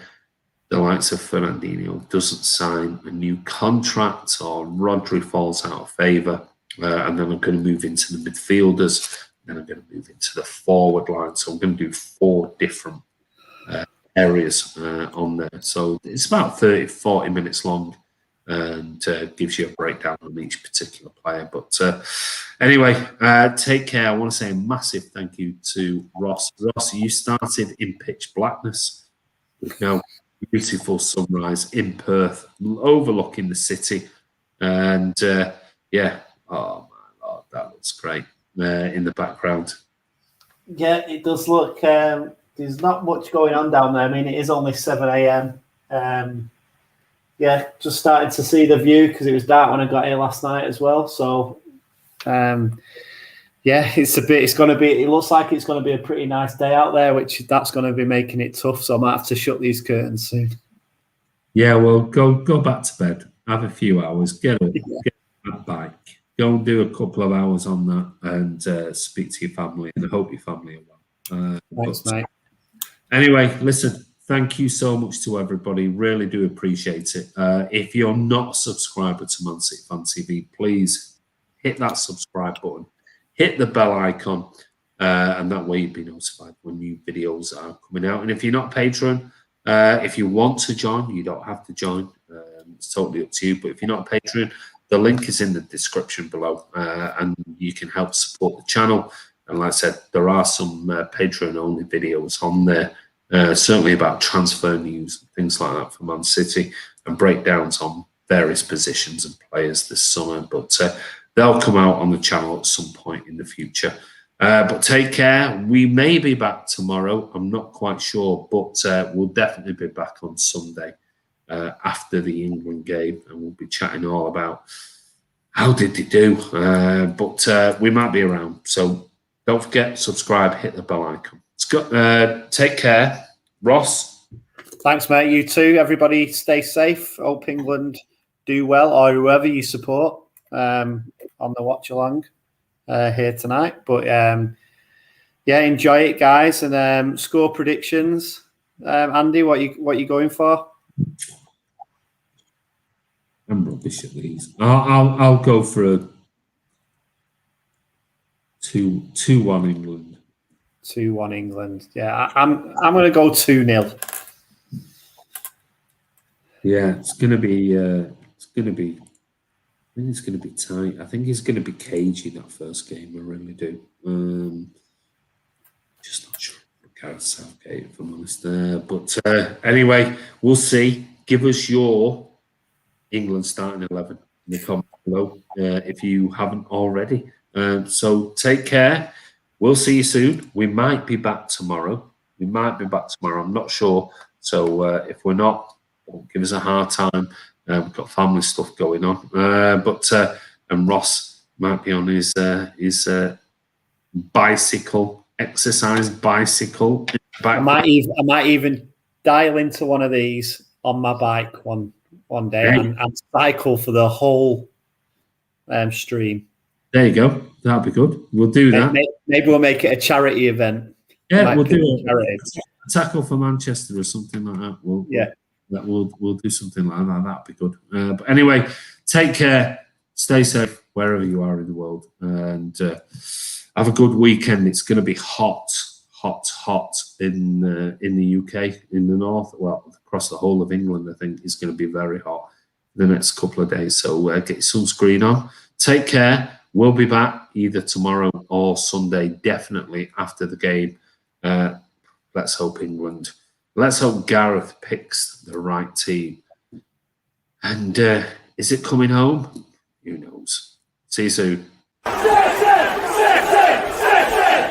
likes of Fernandinho doesn't sign a new contract or Rodri falls out of favour. And then I'm going to move into the midfielders. Then I'm going to move into the forward line. So I'm going to do 4 different areas on there. So it's about 30-40 minutes long, and gives you a breakdown on each particular player. But anyway, take care. I want to say a massive thank you to Ross. Ross, you started in pitch blackness with now beautiful sunrise in Perth, overlooking the city. And yeah, oh my Lord, that looks great in the background. Yeah, it does look. There's not much going on down there. I mean, it is only 7 a.m. Yeah, just started to see the view because it was dark when I got here last night as well. So, yeah, it looks like it's going to be a pretty nice day out there, which that's going to be making it tough. So I might have to shut these curtains soon. Yeah, well, go back to bed, have a few hours, get up, get that bike, go and do a couple of hours on that, and speak to your family. And I hope your family are well. Thanks, mate. Anyway, listen, thank you so much to everybody. Really do appreciate it. If you're not a subscriber to Man City Fan TV, please hit that subscribe button, hit the bell icon, and that way you'll be notified when new videos are coming out. And if you're not a patron, if you want to join, you don't have to join. It's totally up to you. But if you're not a patron, the link is in the description below, and you can help support the channel. And like I said, there are some Patreon-only videos on there, certainly about transfer news, things like that for Man City, and breakdowns on various positions and players this summer. But they'll come out on the channel at some point in the future. But take care. We may be back tomorrow. I'm not quite sure, but we'll definitely be back on Sunday after the England game, and we'll be chatting all about how did they do. But we might be around. So don't forget, subscribe, hit the bell icon. Take care. Ross? Thanks, mate. You too. Everybody stay safe. Hope England do well, or whoever you support on the watch along here tonight. But yeah, enjoy it, guys. And score predictions. Andy, what you going for? I'm rubbish at these. I'll go for a 2-1 England. 2-1 England. Yeah, I'm going to go 2-0. Yeah, it's going to be. I think it's going to be tight. I think it's going to be cagey that first game. I really do. Just not sure about Gareth Southgate, if I'm honest. But anyway, we'll see. Give us your England starting 11 in the comments below if you haven't already. So take care. We'll see you soon. We might be back tomorrow. I'm not sure. So if we're not, don't give us a hard time. We've got family stuff going on. And Ross might be on his bicycle exercise bicycle. I might even dial into one of these on my bike one day and cycle for the whole stream. There you go. That'll be good. We'll do that. Maybe we'll make it a charity event. Yeah, we'll do a tackle for Manchester or something like that. We'll do something like that. That'd be good. But anyway, take care. Stay safe wherever you are in the world, and have a good weekend. It's going to be hot in the UK, in the north. Well, across the whole of England, I think it's going to be very hot the next couple of days. So get your sunscreen on. Take care. We'll be back either tomorrow or Sunday, definitely after the game. Let's hope England. Let's hope Gareth picks the right team. And is it coming home? Who knows? See you soon.